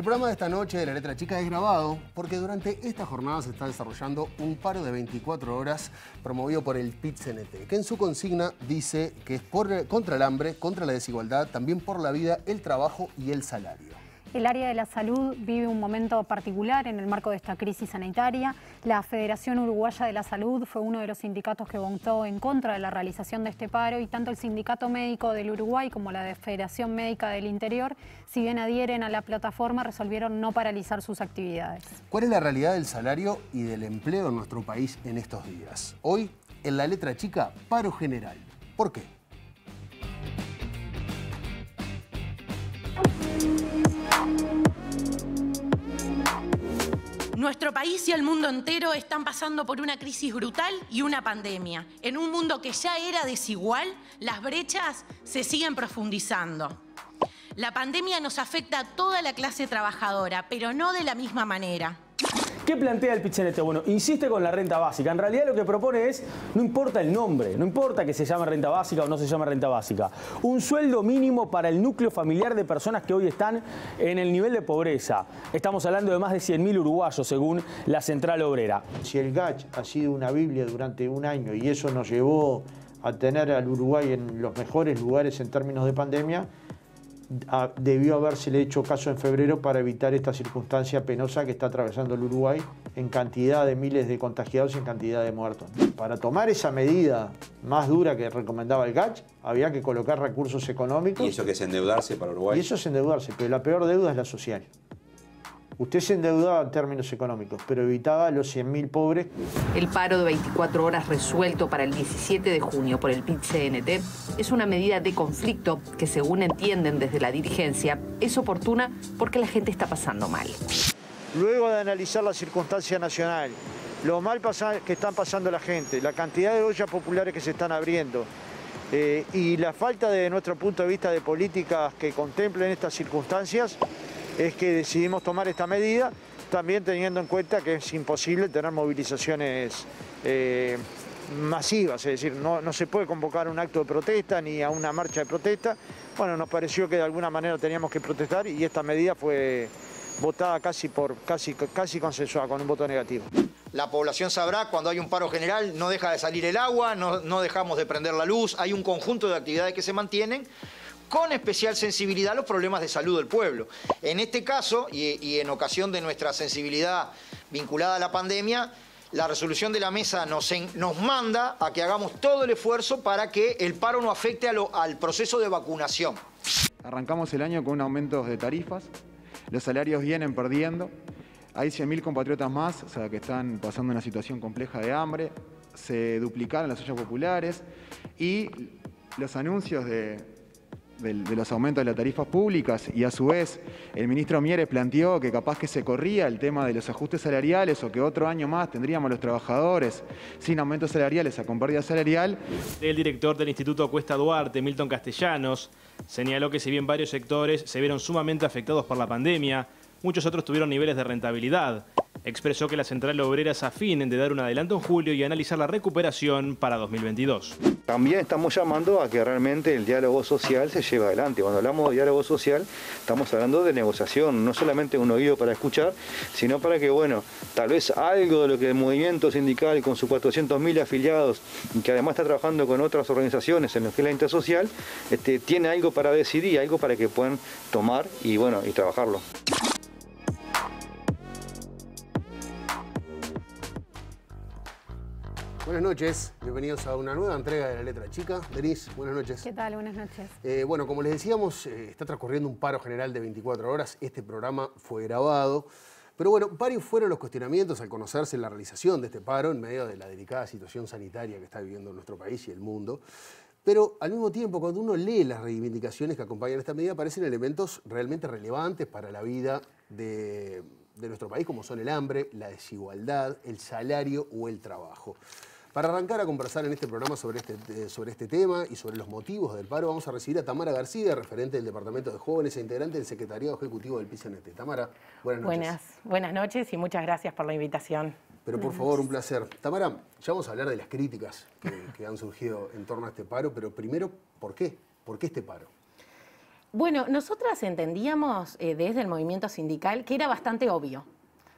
El programa de esta noche de La Letra Chica es grabado porque durante esta jornada se está desarrollando un paro de 24 horas promovido por el PIT-CNT, que en su consigna dice que es contra el hambre, contra la desigualdad, también por la vida, el trabajo y el salario. El área de la salud vive un momento particular en el marco de esta crisis sanitaria. La Federación Uruguaya de la Salud fue uno de los sindicatos que votó en contra de la realización de este paro y tanto el Sindicato Médico del Uruguay como la Federación Médica del Interior, si bien adhieren a la plataforma, resolvieron no paralizar sus actividades. ¿Cuál es la realidad del salario y del empleo en nuestro país en estos días? Hoy, en La Letra Chica, paro general. ¿Por qué? Nuestro país y el mundo entero están pasando por una crisis brutal y una pandemia. En un mundo que ya era desigual, las brechas se siguen profundizando. La pandemia nos afecta a toda la clase trabajadora, pero no de la misma manera. ¿Qué plantea el PIT-CNT? Bueno, insiste con la renta básica. En realidad lo que propone es, no importa el nombre, no importa que se llame renta básica o no se llame renta básica, un sueldo mínimo para el núcleo familiar de personas que hoy están en el nivel de pobreza. Estamos hablando de más de 100.000 uruguayos, según la Central Obrera. Si el GACH ha sido una Biblia durante un año y eso nos llevó a tener al Uruguay en los mejores lugares en términos de pandemia, debió habérsele hecho caso en febrero para evitar esta circunstancia penosa que está atravesando el Uruguay en cantidad de miles de contagiados y en cantidad de muertos. Para tomar esa medida más dura que recomendaba el GACH, había que colocar recursos económicos. ¿Y eso que es endeudarse para Uruguay? Y eso es endeudarse, pero la peor deuda es la social. Usted se endeudaba en términos económicos, pero evitaba a los 100.000 pobres. El paro de 24 horas resuelto para el 17 de junio por el PIT-CNT es una medida de conflicto que, según entienden desde la dirigencia, es oportuna porque la gente está pasando mal. Luego de analizar la circunstancia nacional, lo mal que están pasando la gente, la cantidad de ollas populares que se están abriendo y la falta de nuestro punto de vista de políticas que contemplen estas circunstancias, es que decidimos tomar esta medida, también teniendo en cuenta que es imposible tener movilizaciones masivas, es decir, no se puede convocar un acto de protesta ni a una marcha de protesta. Bueno, nos pareció que de alguna manera teníamos que protestar y esta medida fue votada casi consensuada, con un voto negativo. La población sabrá, cuando hay un paro general no deja de salir el agua, no dejamos de prender la luz, hay un conjunto de actividades que se mantienen, con especial sensibilidad a los problemas de salud del pueblo. En este caso, y en ocasión de nuestra sensibilidad vinculada a la pandemia, la resolución de la mesa nos manda a que hagamos todo el esfuerzo para que el paro no afecte al proceso de vacunación. Arrancamos el año con un aumento de tarifas, los salarios vienen perdiendo, hay 100.000 compatriotas más, o sea, que están pasando una situación compleja de hambre, se duplicaron las ollas populares y los anuncios de los aumentos de las tarifas públicas y a su vez el ministro Mieres planteó que capaz que se corría el tema de los ajustes salariales o que otro año más tendríamos a los trabajadores sin aumentos salariales con pérdida salarial. El director del Instituto Cuesta Duarte, Milton Castellanos, señaló que si bien varios sectores se vieron sumamente afectados por la pandemia, muchos otros tuvieron niveles de rentabilidad. Expresó que la Central Obrera es afín de dar un adelanto en julio y analizar la recuperación para 2022. También estamos llamando a que realmente el diálogo social se lleve adelante. Cuando hablamos de diálogo social, estamos hablando de negociación, no solamente un oído para escuchar, sino para que, bueno, tal vez algo de lo que el movimiento sindical con sus 400.000 afiliados, y que además está trabajando con otras organizaciones en lo que es la intersocial, tiene algo para decidir, algo para que puedan tomar y, bueno, y trabajarlo. Buenas noches, bienvenidos a una nueva entrega de La Letra Chica. Denise, buenas noches. ¿Qué tal? Buenas noches. Bueno, como les decíamos, está transcurriendo un paro general de 24 horas. Este programa fue grabado. Pero bueno, varios fueron los cuestionamientos al conocerse la realización de este paro en medio de la delicada situación sanitaria que está viviendo nuestro país y el mundo. Pero al mismo tiempo, cuando uno lee las reivindicaciones que acompañan esta medida, aparecen elementos realmente relevantes para la vida de nuestro país, como son el hambre, la desigualdad, el salario o el trabajo. Para arrancar a conversar en este programa sobre este tema y sobre los motivos del paro, vamos a recibir a Tamara García, referente del Departamento de Jóvenes e integrante del Secretariado Ejecutivo del PIT-CNT. Tamara, buenas noches. Buenas noches y muchas gracias por la invitación. Pero por favor, un placer. Tamara, ya vamos a hablar de las críticas que han surgido en torno a este paro, pero primero, ¿por qué? ¿Por qué este paro? Bueno, nosotras entendíamos desde el movimiento sindical que era bastante obvio,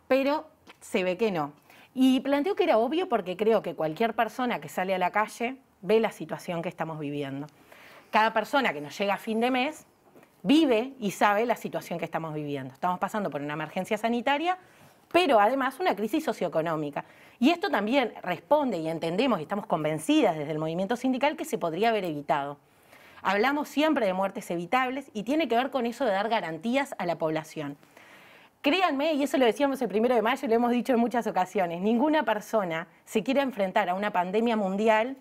pero se ve que no. Y planteo que era obvio porque creo que cualquier persona que sale a la calle ve la situación que estamos viviendo. Cada persona que nos llega a fin de mes vive y sabe la situación que estamos viviendo. Estamos pasando por una emergencia sanitaria, pero además una crisis socioeconómica. Y esto también responde y entendemos y estamos convencidas desde el movimiento sindical que se podría haber evitado. Hablamos siempre de muertes evitables y tiene que ver con eso de dar garantías a la población. Créanme, y eso lo decíamos el 1 de mayo y lo hemos dicho en muchas ocasiones, ninguna persona se quiere enfrentar a una pandemia mundial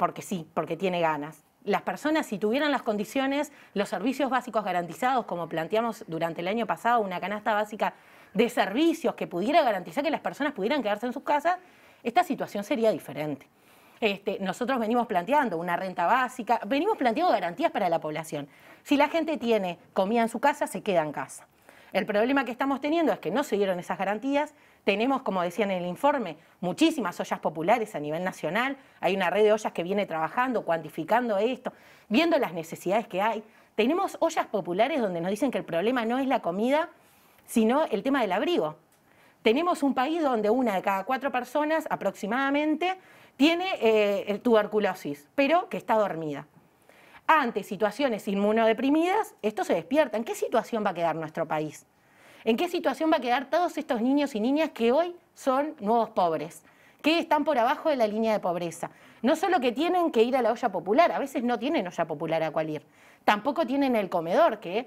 porque sí, porque tiene ganas. Las personas, si tuvieran las condiciones, los servicios básicos garantizados, como planteamos durante el año pasado, una canasta básica de servicios que pudiera garantizar que las personas pudieran quedarse en sus casas, esta situación sería diferente. Nosotros venimos planteando una renta básica, venimos planteando garantías para la población. Si la gente tiene comida en su casa, se queda en casa. El problema que estamos teniendo es que no se dieron esas garantías. Tenemos, como decían en el informe, muchísimas ollas populares a nivel nacional. Hay una red de ollas que viene trabajando, cuantificando esto, viendo las necesidades que hay. Tenemos ollas populares donde nos dicen que el problema no es la comida, sino el tema del abrigo. Tenemos un país donde 1 de cada 4 personas aproximadamente tiene tuberculosis, pero que está dormida. Ante situaciones inmunodeprimidas, esto se despierta. ¿En qué situación va a quedar nuestro país? ¿En qué situación va a quedar todos estos niños y niñas que hoy son nuevos pobres, que están por abajo de la línea de pobreza? No solo que tienen que ir a la olla popular, a veces no tienen olla popular a cual ir. Tampoco tienen el comedor, que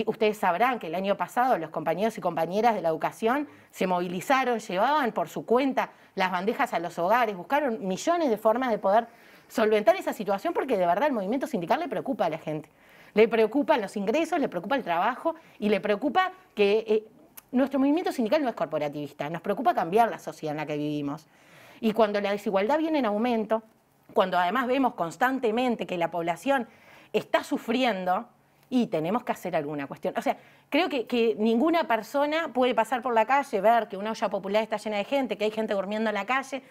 ustedes sabrán que el año pasado los compañeros y compañeras de la educación se movilizaron, llevaban por su cuenta las bandejas a los hogares, buscaron millones de formas de poder solventar esa situación porque de verdad el movimiento sindical le preocupa a la gente. Le preocupan los ingresos, le preocupa el trabajo y le preocupa que nuestro movimiento sindical no es corporativista, nos preocupa cambiar la sociedad en la que vivimos. Y cuando la desigualdad viene en aumento, cuando además vemos constantemente que la población está sufriendo, y tenemos que hacer alguna cuestión. O sea, creo que ninguna persona puede pasar por la calle, ver que una olla popular está llena de gente, que hay gente durmiendo en la calle,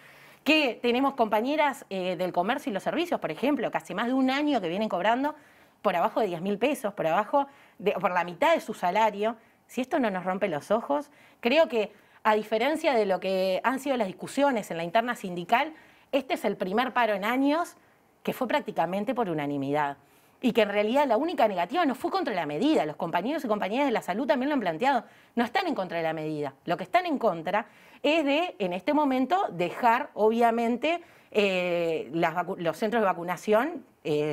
que tenemos compañeras del comercio y los servicios, por ejemplo, que hace más de un año que vienen cobrando por abajo de 10.000 pesos, por la mitad de su salario. Si esto no nos rompe los ojos, creo que a diferencia de lo que han sido las discusiones en la interna sindical, este es el primer paro en años que fue prácticamente por unanimidad. Y que en realidad la única negativa no fue contra la medida. Los compañeros y compañeras de la salud también lo han planteado. No están en contra de la medida. Lo que están en contra es de, en este momento, dejar, obviamente, los centros de vacunación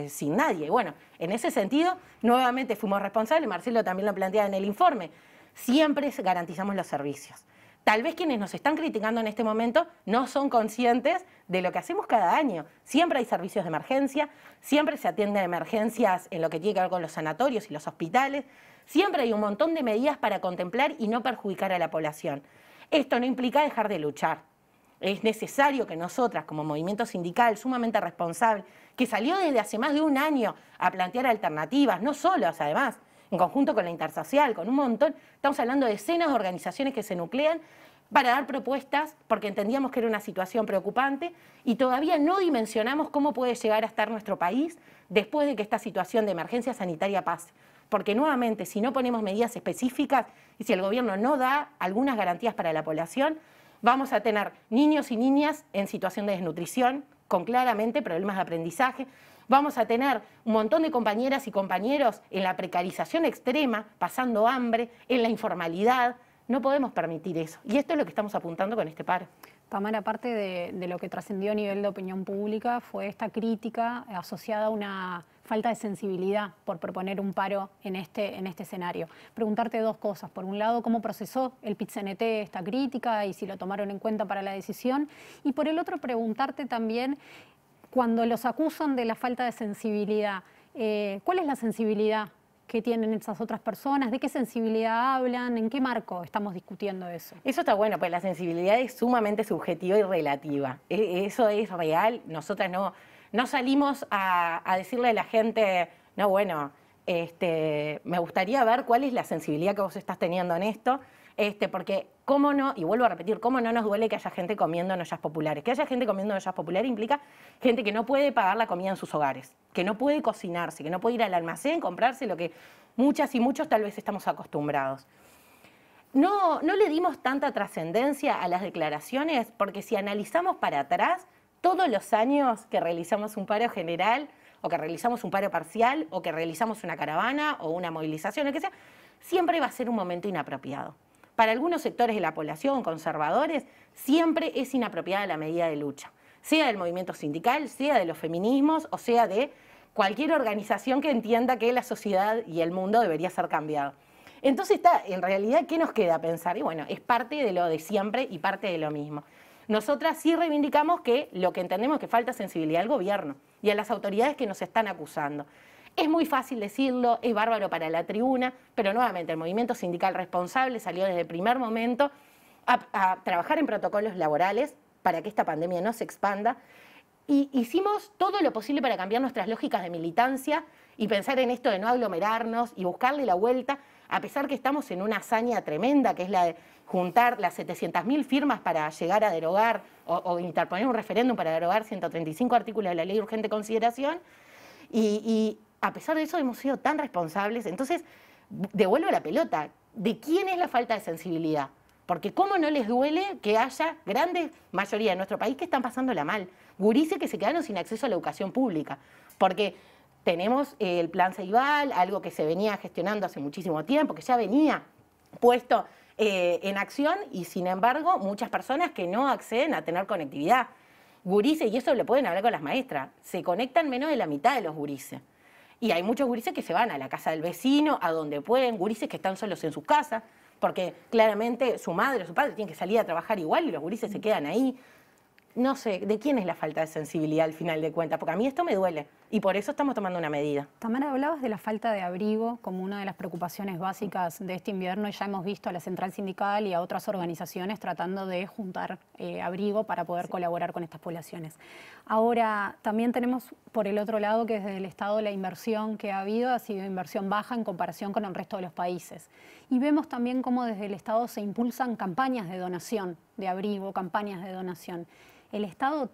sin nadie. Bueno, en ese sentido, nuevamente fuimos responsables. Marcelo también lo planteaba en el informe. Siempre garantizamos los servicios. Tal vez quienes nos están criticando en este momento no son conscientes de lo que hacemos cada año. Siempre hay servicios de emergencia, siempre se atienden emergencias en lo que tiene que ver con los sanatorios y los hospitales, siempre hay un montón de medidas para contemplar y no perjudicar a la población. Esto no implica dejar de luchar. Es necesario que nosotras, como movimiento sindical sumamente responsable, que salió desde hace más de un año a plantear alternativas, no solos además, en conjunto con la Intersocial, con un montón, estamos hablando de decenas de organizaciones que se nuclean para dar propuestas, porque entendíamos que era una situación preocupante y todavía no dimensionamos cómo puede llegar a estar nuestro país después de que esta situación de emergencia sanitaria pase. Porque nuevamente, si no ponemos medidas específicas y si el gobierno no da algunas garantías para la población, vamos a tener niños y niñas en situación de desnutrición, con claramente problemas de aprendizaje. Vamos a tener un montón de compañeras y compañeros en la precarización extrema, pasando hambre, en la informalidad. No podemos permitir eso. Y esto es lo que estamos apuntando con este paro. Tamara, parte de lo que trascendió a nivel de opinión pública fue esta crítica asociada a una falta de sensibilidad por proponer un paro en este escenario. Preguntarte dos cosas. Por un lado, ¿cómo procesó el PIT-CNT esta crítica y si lo tomaron en cuenta para la decisión? Y por el otro, preguntarte también, cuando los acusan de la falta de sensibilidad, ¿cuál es la sensibilidad que tienen esas otras personas? ¿De qué sensibilidad hablan? ¿En qué marco estamos discutiendo eso? Eso está bueno, pues la sensibilidad es sumamente subjetiva y relativa. Eso es real. Nosotras no salimos a decirle a la gente, no, bueno, me gustaría ver cuál es la sensibilidad que vos estás teniendo en esto. Porque, ¿cómo no? Y vuelvo a repetir, ¿cómo no nos duele que haya gente comiendo en ollas populares? Que haya gente comiendo en ollas populares implica gente que no puede pagar la comida en sus hogares, que no puede cocinarse, que no puede ir al almacén, comprarse lo que muchas y muchos tal vez estamos acostumbrados. No le dimos tanta trascendencia a las declaraciones porque si analizamos para atrás, todos los años que realizamos un paro general o que realizamos un paro parcial o que realizamos una caravana o una movilización, lo que sea, siempre va a ser un momento inapropiado. Para algunos sectores de la población, conservadores, siempre es inapropiada la medida de lucha, sea del movimiento sindical, sea de los feminismos o sea de cualquier organización que entienda que la sociedad y el mundo debería ser cambiado. Entonces, en realidad, ¿qué nos queda pensar? Y bueno, es parte de lo de siempre y parte de lo mismo. Nosotras sí reivindicamos que lo que entendemos es que falta sensibilidad al gobierno y a las autoridades que nos están acusando. Es muy fácil decirlo, es bárbaro para la tribuna, pero nuevamente el movimiento sindical responsable salió desde el primer momento a trabajar en protocolos laborales para que esta pandemia no se expanda. Y hicimos todo lo posible para cambiar nuestras lógicas de militancia y pensar en esto de no aglomerarnos y buscarle la vuelta, a pesar que estamos en una hazaña tremenda, que es la de juntar las 700.000 firmas para llegar a derogar o interponer un referéndum para derogar 135 artículos de la Ley de Urgente Consideración. Y a pesar de eso hemos sido tan responsables. Entonces, devuelvo la pelota. ¿De quién es la falta de sensibilidad? Porque cómo no les duele que haya grandes mayoría de nuestro país que están pasándola mal. Gurises que se quedaron sin acceso a la educación pública. Porque tenemos el plan Ceibal, algo que se venía gestionando hace muchísimo tiempo, que ya venía puesto en acción y sin embargo muchas personas que no acceden a tener conectividad. Gurises, y eso lo pueden hablar con las maestras, se conectan menos de la mitad de los gurises. Y hay muchos gurises que se van a la casa del vecino, a donde pueden, gurises que están solos en sus casas, porque claramente su madre o su padre tienen que salir a trabajar igual y los gurises se quedan ahí. No sé, ¿de quién es la falta de sensibilidad al final de cuentas? Porque a mí esto me duele y por eso estamos tomando una medida. Tamara, hablabas de la falta de abrigo como una de las preocupaciones básicas de este invierno y ya hemos visto a la Central Sindical y a otras organizaciones tratando de juntar abrigo para poder colaborar con estas poblaciones. Ahora, también tenemos por el otro lado que desde el Estado la inversión que ha habido ha sido inversión baja en comparación con el resto de los países. Y vemos también cómo desde el Estado se impulsan campañas de donación de abrigo, campañas de donación. El Estado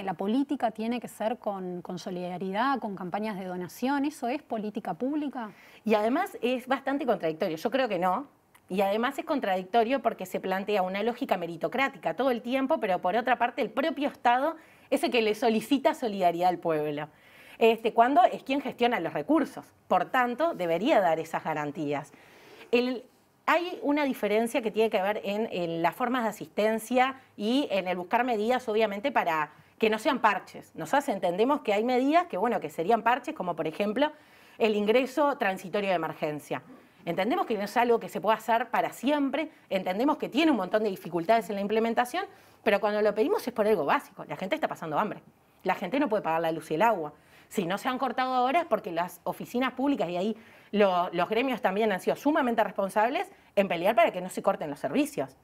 la política tiene que ser con solidaridad, con campañas de donación. ¿Eso es política pública? Y además es bastante contradictorio. Yo creo que no. Y además es contradictorio porque se plantea una lógica meritocrática todo el tiempo, pero por otra parte el propio Estado es el que le solicita solidaridad al pueblo. Cuando es quien gestiona los recursos. Por tanto, debería dar esas garantías. Hay una diferencia que tiene que ver en las formas de asistencia y en el buscar medidas, obviamente, para que no sean parches. Nosotros entendemos que hay medidas que serían parches, como por ejemplo el ingreso transitorio de emergencia. Entendemos que no es algo que se pueda hacer para siempre, entendemos que tiene un montón de dificultades en la implementación, pero cuando lo pedimos es por algo básico. La gente está pasando hambre, la gente no puede pagar la luz y el agua. Si no se han cortado ahora es porque las oficinas públicas y ahí los gremios también han sido sumamente responsables en pelear para que no se corten los servicios.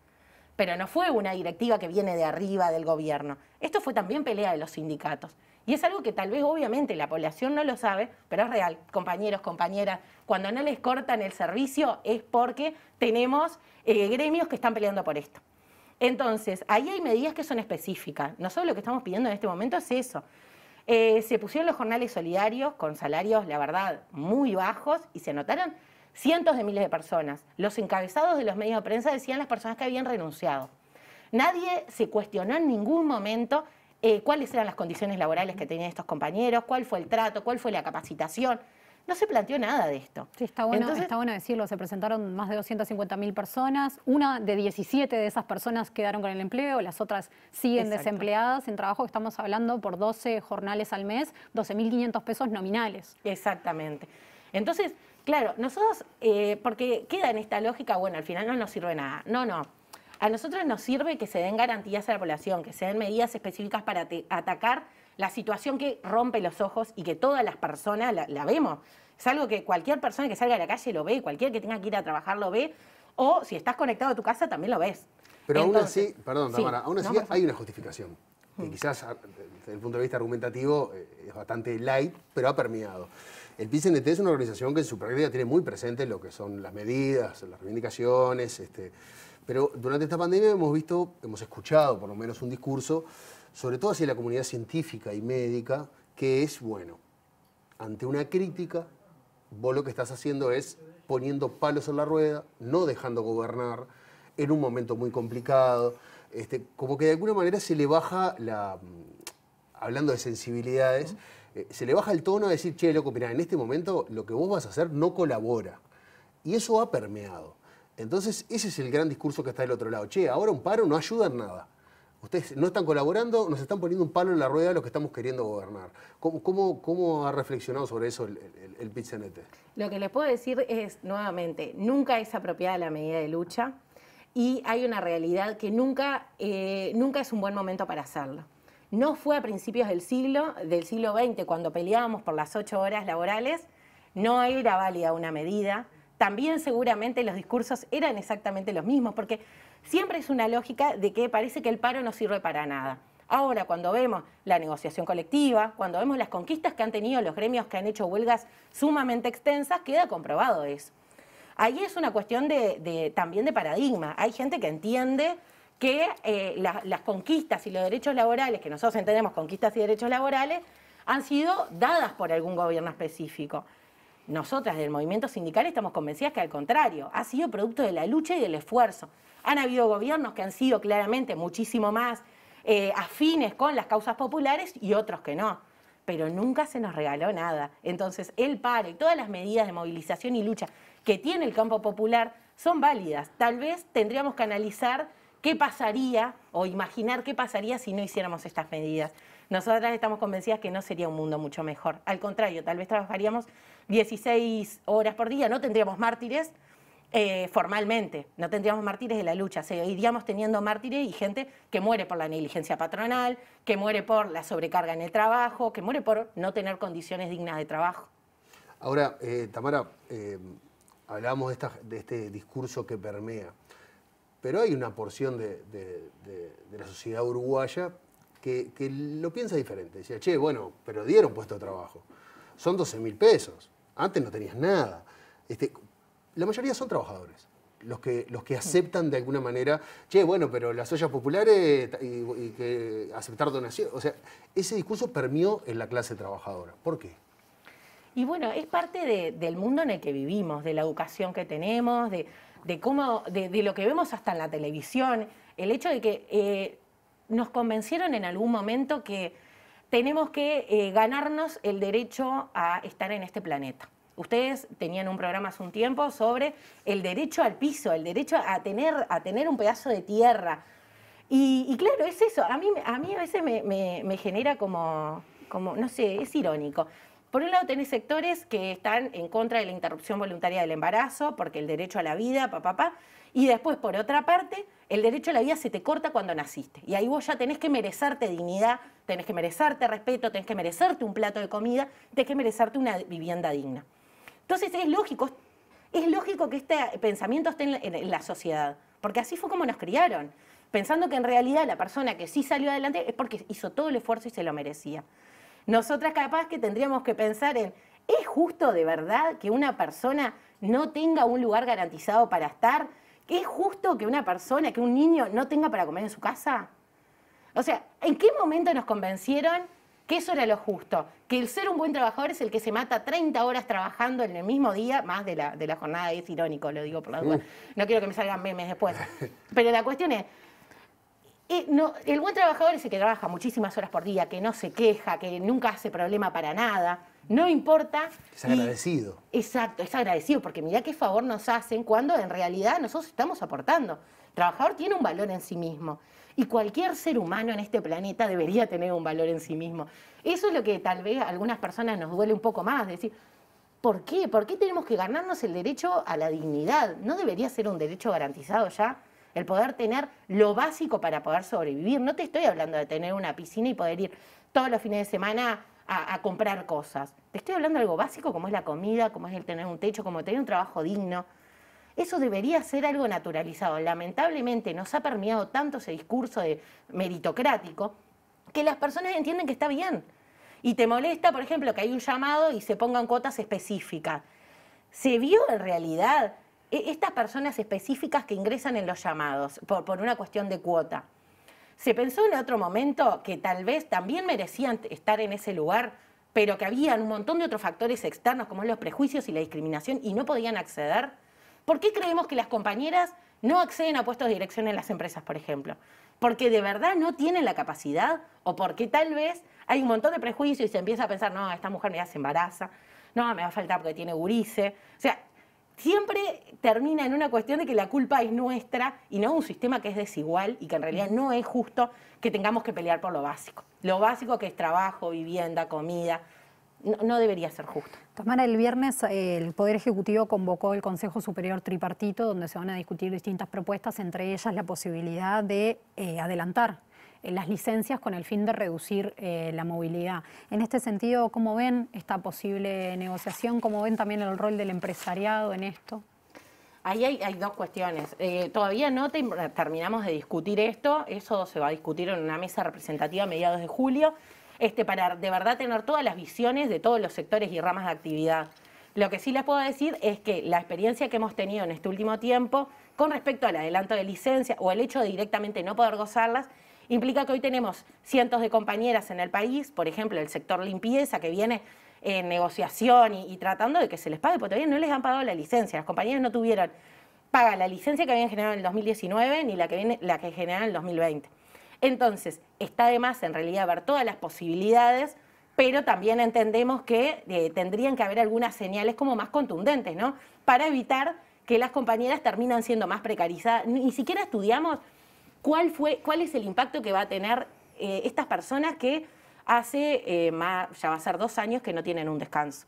Pero no fue una directiva que viene de arriba del gobierno. Esto fue también pelea de los sindicatos. Y es algo que tal vez obviamente la población no lo sabe, pero es real. Compañeros, compañeras, cuando no les cortan el servicio es porque tenemos gremios que están peleando por esto. Entonces, ahí hay medidas que son específicas. Nosotros lo que estamos pidiendo en este momento es eso. Se pusieron los jornales solidarios con salarios, la verdad, muy bajos y se anotaron cientos de miles de personas. Los encabezados de los medios de prensa decían las personas que habían renunciado. Nadie se cuestionó en ningún momento cuáles eran las condiciones laborales que tenían estos compañeros, cuál fue el trato, cuál fue la capacitación. No se planteó nada de esto. Sí, está bueno decirlo. Se presentaron más de 250.000 personas. Una de 17 de esas personas quedaron con el empleo, las otras siguen desempleadas en trabajo. Estamos hablando por 12 jornales al mes, 12.500 pesos nominales. Exactamente. Entonces, claro, nosotros, porque queda en esta lógica, bueno, al final no nos sirve nada. No. A nosotros nos sirve que se den garantías a la población, que se den medidas específicas para atacar la situación que rompe los ojos y que todas las personas la vemos. Es algo que cualquier persona que salga a la calle lo ve, cualquier que tenga que ir a trabajar lo ve, o si estás conectado a tu casa también lo ves. Pero entonces, aún así, perdón, Tamara, aún así hay una justificación. Que quizás desde el punto de vista argumentativo es bastante light, pero ha permeado. El PIT-CNT es una organización que en su práctica tiene muy presente lo que son las medidas, las reivindicaciones, Pero durante esta pandemia hemos escuchado por lo menos un discurso, sobre todo hacia la comunidad científica y médica, que es, bueno, ante una crítica, vos lo que estás haciendo es poniendo palos en la rueda, no dejando gobernar, en un momento muy complicado, como que de alguna manera se le baja hablando de sensibilidades, se le baja el tono a decir, che, loco, mirá, en este momento lo que vos vas a hacer no colabora. Y eso ha permeado. Entonces, ese es el gran discurso que está del otro lado. Che, ahora un paro no ayuda en nada. Ustedes no están colaborando, nos están poniendo un palo en la rueda a los que estamos queriendo gobernar. ¿Cómo ha reflexionado sobre eso el PIT-CNT? Lo que les puedo decir es, nuevamente, nunca es apropiada la medida de lucha y hay una realidad que nunca es un buen momento para hacerlo. No fue a principios del siglo XX, cuando peleábamos por las 8 horas laborales, no era válida una medida. También seguramente los discursos eran exactamente los mismos, porque siempre es una lógica de que parece que el paro no sirve para nada. Ahora, cuando vemos la negociación colectiva, cuando vemos las conquistas que han tenido los gremios que han hecho huelgas sumamente extensas, queda comprobado eso. Ahí es una cuestión también de paradigma. Hay gente que entiende que las conquistas y los derechos laborales, que nosotros entendemos conquistas y derechos laborales, han sido dadas por algún gobierno específico. Nosotras del movimiento sindical estamos convencidas que al contrario, ha sido producto de la lucha y del esfuerzo. Han habido gobiernos que han sido claramente muchísimo más afines con las causas populares y otros que no, pero nunca se nos regaló nada. Entonces el paro y todas las medidas de movilización y lucha que tiene el campo popular son válidas. Tal vez tendríamos que analizar qué pasaría o imaginar qué pasaría si no hiciéramos estas medidas. Nosotras estamos convencidas que no sería un mundo mucho mejor. Al contrario, tal vez trabajaríamos 16 horas por día, no tendríamos mártires formalmente, no tendríamos mártires de la lucha, seguiríamos teniendo mártires y gente que muere por la negligencia patronal, que muere por la sobrecarga en el trabajo, que muere por no tener condiciones dignas de trabajo. Ahora, Tamara, hablábamos de este discurso que permea, pero hay una porción de la sociedad uruguaya que lo piensa diferente. Decía, che, bueno, pero dieron puesto de trabajo. Son 12.000 pesos. Antes no tenías nada. La mayoría son trabajadores. Los que aceptan de alguna manera, che, bueno, pero las ollas populares y que aceptar donaciones. O sea, ese discurso permeó en la clase trabajadora. ¿Por qué? Y bueno, es parte del mundo en el que vivimos, de la educación que tenemos, de lo que vemos hasta en la televisión. El hecho de que nos convencieron en algún momento que tenemos que ganarnos el derecho a estar en este planeta. Ustedes tenían un programa hace un tiempo sobre el derecho al piso, el derecho a tener un pedazo de tierra. Y claro, es eso. A mí a veces me genera como, no sé, es irónico. Por un lado tenés sectores que están en contra de la interrupción voluntaria del embarazo, porque el derecho a la vida, y después, por otra parte, el derecho a la vida se te corta cuando naciste. Y ahí vos ya tenés que merecerte dignidad, tenés que merecerte respeto, tenés que merecerte un plato de comida, tenés que merecerte una vivienda digna. Entonces es lógico que este pensamiento esté en la sociedad, porque así fue como nos criaron, pensando que en realidad la persona que sí salió adelante es porque hizo todo el esfuerzo y se lo merecía. Nosotras capaz que tendríamos que pensar en, ¿es justo de verdad que una persona no tenga un lugar garantizado para estar? ¿Es justo que una persona, que un niño no tenga para comer en su casa? O sea, ¿en qué momento nos convencieron que eso era lo justo? Que el ser un buen trabajador es el que se mata 30 horas trabajando en el mismo día, más de la jornada, es irónico, lo digo por la duda. No quiero que me salgan memes después. Pero la cuestión es, el buen trabajador es el que trabaja muchísimas horas por día, que no se queja, que nunca hace problema para nada, no importa. Es agradecido. Exacto, es agradecido, porque mirá qué favor nos hacen cuando en realidad nosotros estamos aportando. El trabajador tiene un valor en sí mismo y cualquier ser humano en este planeta debería tener un valor en sí mismo. Eso es lo que tal vez a algunas personas nos duele un poco más, decir, ¿por qué? ¿Por qué tenemos que ganarnos el derecho a la dignidad? ¿No debería ser un derecho garantizado ya? El poder tener lo básico para poder sobrevivir. No te estoy hablando de tener una piscina y poder ir todos los fines de semana a comprar cosas. Te estoy hablando de algo básico como es la comida, como es el tener un techo, como tener un trabajo digno. Eso debería ser algo naturalizado. Lamentablemente nos ha permeado tanto ese discurso meritocrático que las personas entienden que está bien. Y te molesta, por ejemplo, que hay un llamado y se pongan cuotas específicas. ¿Se vio en realidad estas personas específicas que ingresan en los llamados por una cuestión de cuota. Se pensó en otro momento que tal vez también merecían estar en ese lugar, pero que había un montón de otros factores externos como los prejuicios y la discriminación y no podían acceder. ¿Por qué creemos que las compañeras no acceden a puestos de dirección en las empresas, por ejemplo? ¿Porque de verdad no tienen la capacidad? ¿O porque tal vez hay un montón de prejuicios y se empieza a pensar, no, esta mujer me se embaraza, no, me va a faltar porque tiene gurice? O sea, siempre termina en una cuestión de que la culpa es nuestra y no un sistema que es desigual y que en realidad no es justo que tengamos que pelear por lo básico. Lo básico que es trabajo, vivienda, comida, no debería ser justo. Tamara, el viernes el Poder Ejecutivo convocó el Consejo Superior Tripartito, donde se van a discutir distintas propuestas, entre ellas la posibilidad de adelantar las licencias con el fin de reducir la movilidad. En este sentido, ¿cómo ven esta posible negociación? ¿Cómo ven también el rol del empresariado en esto? Ahí hay dos cuestiones. Todavía no terminamos de discutir esto. Eso se va a discutir en una mesa representativa a mediados de julio, para de verdad tener todas las visiones de todos los sectores y ramas de actividad. Lo que sí les puedo decir es que la experiencia que hemos tenido en este último tiempo con respecto al adelanto de licencia o el hecho de directamente no poder gozarlas, implica que hoy tenemos cientos de compañeras en el país, por ejemplo, el sector limpieza, que viene en negociación y tratando de que se les pague, porque todavía no les han pagado la licencia. Las compañeras no tuvieron paga la licencia que habían generado en el 2019 ni la que generaron en el 2020. Entonces, está de más en realidad ver todas las posibilidades, pero también entendemos que tendrían que haber algunas señales como más contundentes, ¿no? Para evitar que las compañeras terminan siendo más precarizadas. Ni siquiera estudiamos cuál es el impacto que va a tener estas personas que ya va a ser 2 años que no tienen un descanso.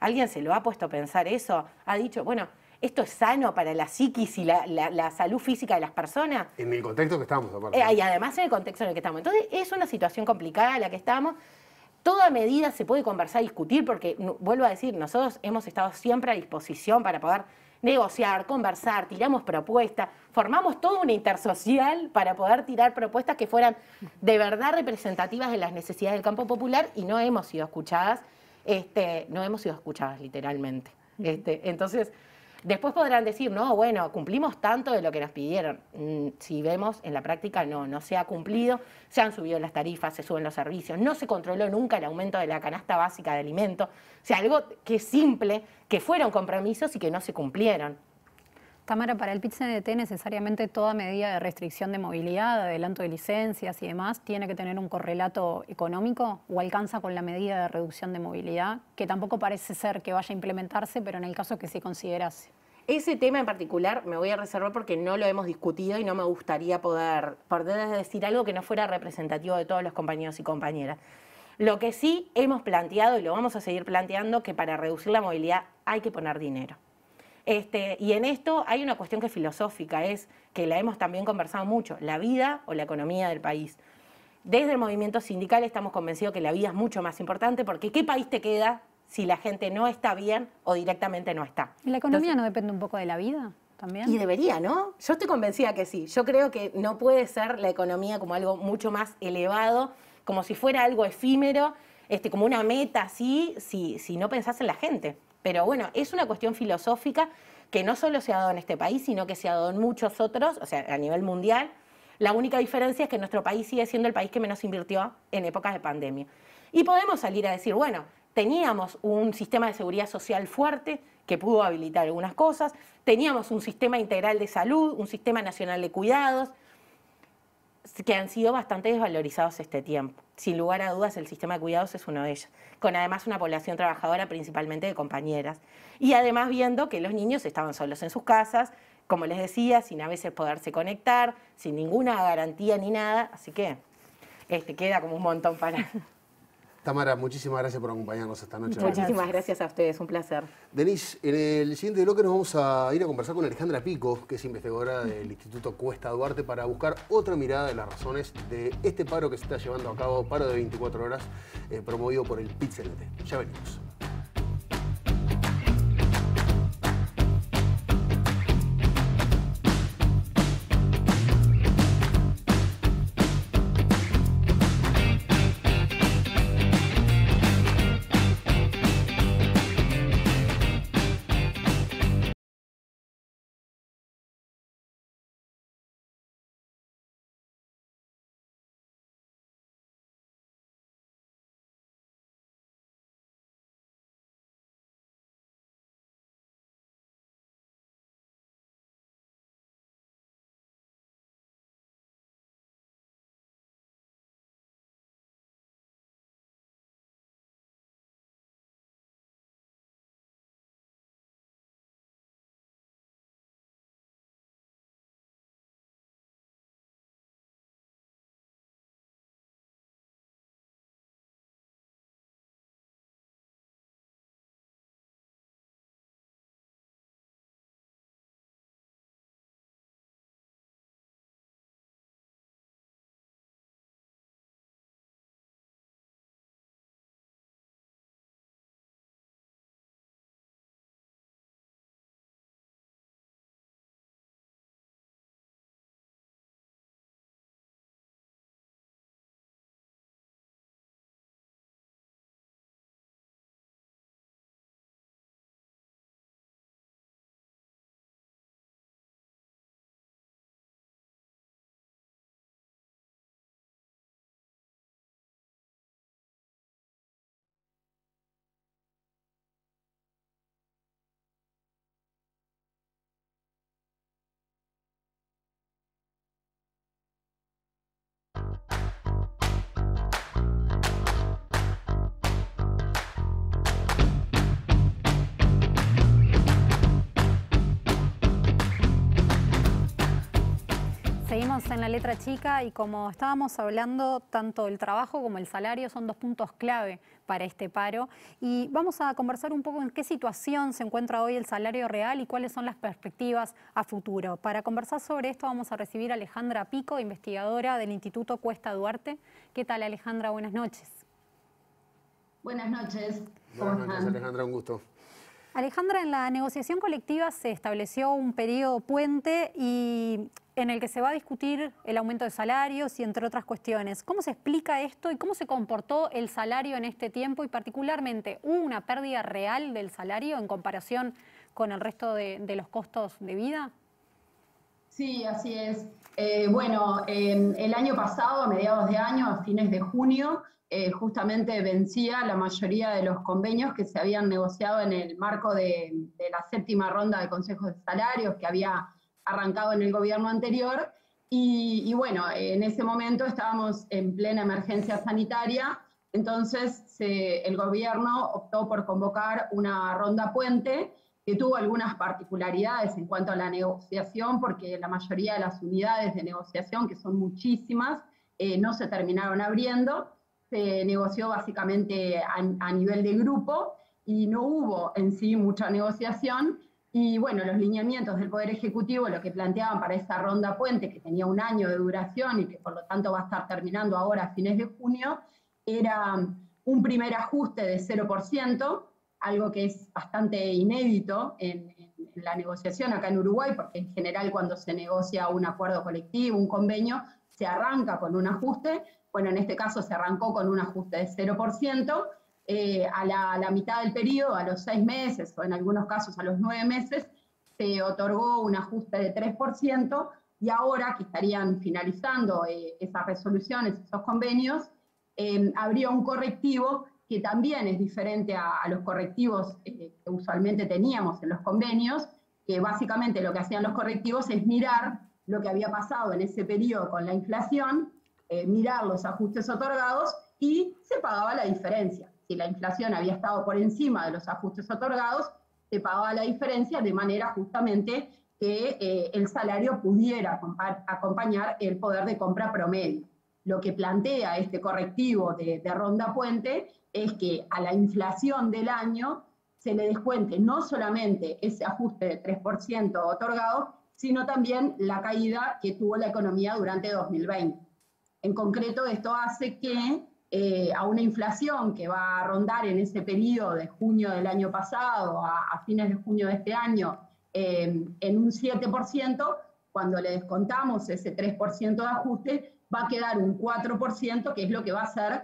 ¿Alguien se lo ha puesto a pensar eso? ¿Ha dicho, bueno, esto es sano para la psiquis y la salud física de las personas? En el contexto que estamos, aparte. Y además en el contexto en el que estamos. Entonces, es una situación complicada la que estamos. Toda medida se puede conversar, discutir, porque, vuelvo a decir, nosotros hemos estado siempre a disposición para poder negociar, conversar, tiramos propuestas, formamos toda una intersocial para poder tirar propuestas que fueran de verdad representativas de las necesidades del campo popular y no hemos sido escuchadas, literalmente. Entonces, después podrán decir, no, bueno, cumplimos tanto de lo que nos pidieron. Si vemos, en la práctica no se ha cumplido, se han subido las tarifas, se suben los servicios, no se controló nunca el aumento de la canasta básica de alimentos. O sea, algo que es simple, que fueron compromisos y que no se cumplieron. Tamara, para el PIT-CNT necesariamente toda medida de restricción de movilidad, de adelanto de licencias y demás, ¿tiene que tener un correlato económico o alcanza con la medida de reducción de movilidad, que tampoco parece ser que vaya a implementarse, pero en el caso que se considerase? Ese tema en particular me voy a reservar porque no lo hemos discutido y no me gustaría poder decir algo que no fuera representativo de todos los compañeros y compañeras. Lo que sí hemos planteado, y lo vamos a seguir planteando, que para reducir la movilidad hay que poner dinero. Y en esto hay una cuestión que es filosófica, es que la hemos también conversado mucho, la vida o la economía del país. Desde el movimiento sindical estamos convencidos que la vida es mucho más importante, porque ¿qué país te queda si la gente no está bien o directamente no está? ¿Y la economía no depende un poco de la vida también? Y debería, ¿no? Yo estoy convencida que sí. Yo creo que no puede ser la economía como algo mucho más elevado, como si fuera algo efímero, como una meta así, si no pensás en la gente. Pero bueno, es una cuestión filosófica que no solo se ha dado en este país, sino que se ha dado en muchos otros, o sea, a nivel mundial. La única diferencia es que nuestro país sigue siendo el país que menos invirtió en épocas de pandemia. Y podemos salir a decir, bueno, teníamos un sistema de seguridad social fuerte que pudo habilitar algunas cosas, teníamos un sistema integral de salud, un sistema nacional de cuidados, que han sido bastante desvalorizados este tiempo. Sin lugar a dudas, el sistema de cuidados es uno de ellos, con además una población trabajadora principalmente de compañeras. Y además viendo que los niños estaban solos en sus casas, como les decía, sin a veces poderse conectar, sin ninguna garantía ni nada, así que queda como un montón para... Tamara, muchísimas gracias por acompañarnos esta noche. Muchísimas gracias a ustedes, un placer. Denise, en el siguiente bloque nos vamos a ir a conversar con Alejandra Pico, que es investigadora del Instituto Cuesta Duarte, para buscar otra mirada de las razones de este paro que se está llevando a cabo, paro de 24 horas, promovido por el PIT-CNT. Ya venimos. Seguimos en la letra chica y como estábamos hablando, tanto el trabajo como el salario son 2 puntos clave para este paro. Y vamos a conversar un poco en qué situación se encuentra hoy el salario real y cuáles son las perspectivas a futuro. Para conversar sobre esto vamos a recibir a Alejandra Pico, investigadora del Instituto Cuesta Duarte. ¿Qué tal, Alejandra? Buenas noches. Buenas noches. Buenas noches, Alejandra, un gusto. Alejandra, en la negociación colectiva se estableció un periodo puente y en el que se va a discutir el aumento de salarios y entre otras cuestiones. ¿Cómo se explica esto y cómo se comportó el salario en este tiempo? Y particularmente, ¿hubo una pérdida real del salario en comparación con el resto de los costos de vida? Sí, así es. El año pasado, a mediados de año, a fines de junio, justamente vencía la mayoría de los convenios que se habían negociado en el marco de la 7ª ronda de consejos de salarios que había arrancado en el gobierno anterior. En ese momento estábamos en plena emergencia sanitaria, entonces el gobierno optó por convocar una ronda puente que tuvo algunas particularidades en cuanto a la negociación, porque la mayoría de las unidades de negociación, que son muchísimas, no se terminaron abriendo. Se negoció básicamente a nivel de grupo y no hubo en sí mucha negociación. Y bueno, los lineamientos del Poder Ejecutivo, lo que planteaban para esa ronda puente, que tenía 1 año de duración y que por lo tanto va a estar terminando ahora a fines de junio, era un primer ajuste de 0%, algo que es bastante inédito en la negociación acá en Uruguay, porque en general cuando se negocia un acuerdo colectivo, un convenio, se arranca con un ajuste. Bueno, en este caso se arrancó con un ajuste de 0%, a la mitad del periodo, a los 6 meses o en algunos casos a los 9 meses, se otorgó un ajuste de 3% y ahora que estarían finalizando esas resoluciones, esos convenios, habría un correctivo que también es diferente a los correctivos que usualmente teníamos en los convenios, que básicamente lo que hacían los correctivos es mirar lo que había pasado en ese periodo con la inflación, mirar los ajustes otorgados y se pagaba la diferencia. Si la inflación había estado por encima de los ajustes otorgados, se pagaba la diferencia de manera justamente que el salario pudiera acompañar el poder de compra promedio. Lo que plantea este correctivo de ronda puente es que a la inflación del año se le descuente no solamente ese ajuste de 3% otorgado, sino también la caída que tuvo la economía durante 2020. En concreto, esto hace que a una inflación que va a rondar en ese periodo de junio del año pasado a fines de junio de este año en un 7%, cuando le descontamos ese 3% de ajuste, va a quedar un 4%, que es lo que va a ser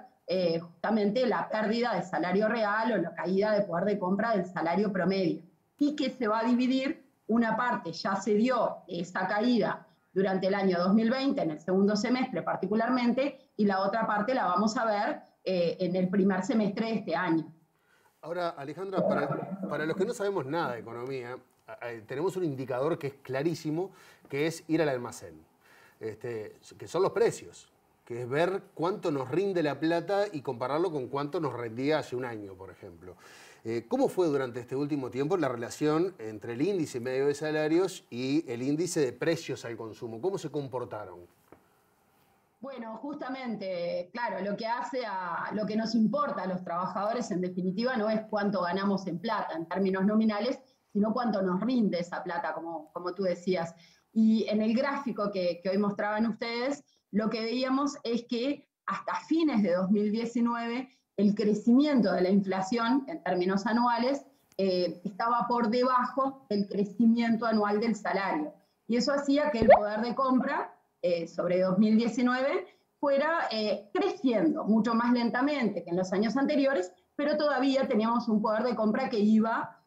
justamente la pérdida de salario real o la caída de poder de compra del salario promedio. Y que se va a dividir, una parte ya se dio esa caída durante el año 2020, en el segundo semestre particularmente, y la otra parte la vamos a ver en el primer semestre de este año. Ahora, Alejandra, para los que no sabemos nada de economía, tenemos un indicador que es clarísimo, que es ir al almacén, que son los precios, que es ver cuánto nos rinde la plata y compararlo con cuánto nos rendía hace un año, por ejemplo. ¿Cómo fue durante este último tiempo la relación entre el índice medio de salarios y el índice de precios al consumo? ¿Cómo se comportaron? Bueno, justamente, claro, lo que nos importa a los trabajadores en definitiva no es cuánto ganamos en plata en términos nominales, sino cuánto nos rinde esa plata, como tú decías. Y en el gráfico que hoy mostraban ustedes, lo que veíamos es que hasta fines de 2019 el crecimiento de la inflación en términos anuales estaba por debajo del crecimiento anual del salario. Y eso hacía que el poder de compra sobre 2019 fuera creciendo mucho más lentamente que en los años anteriores, pero todavía teníamos un poder de compra que iba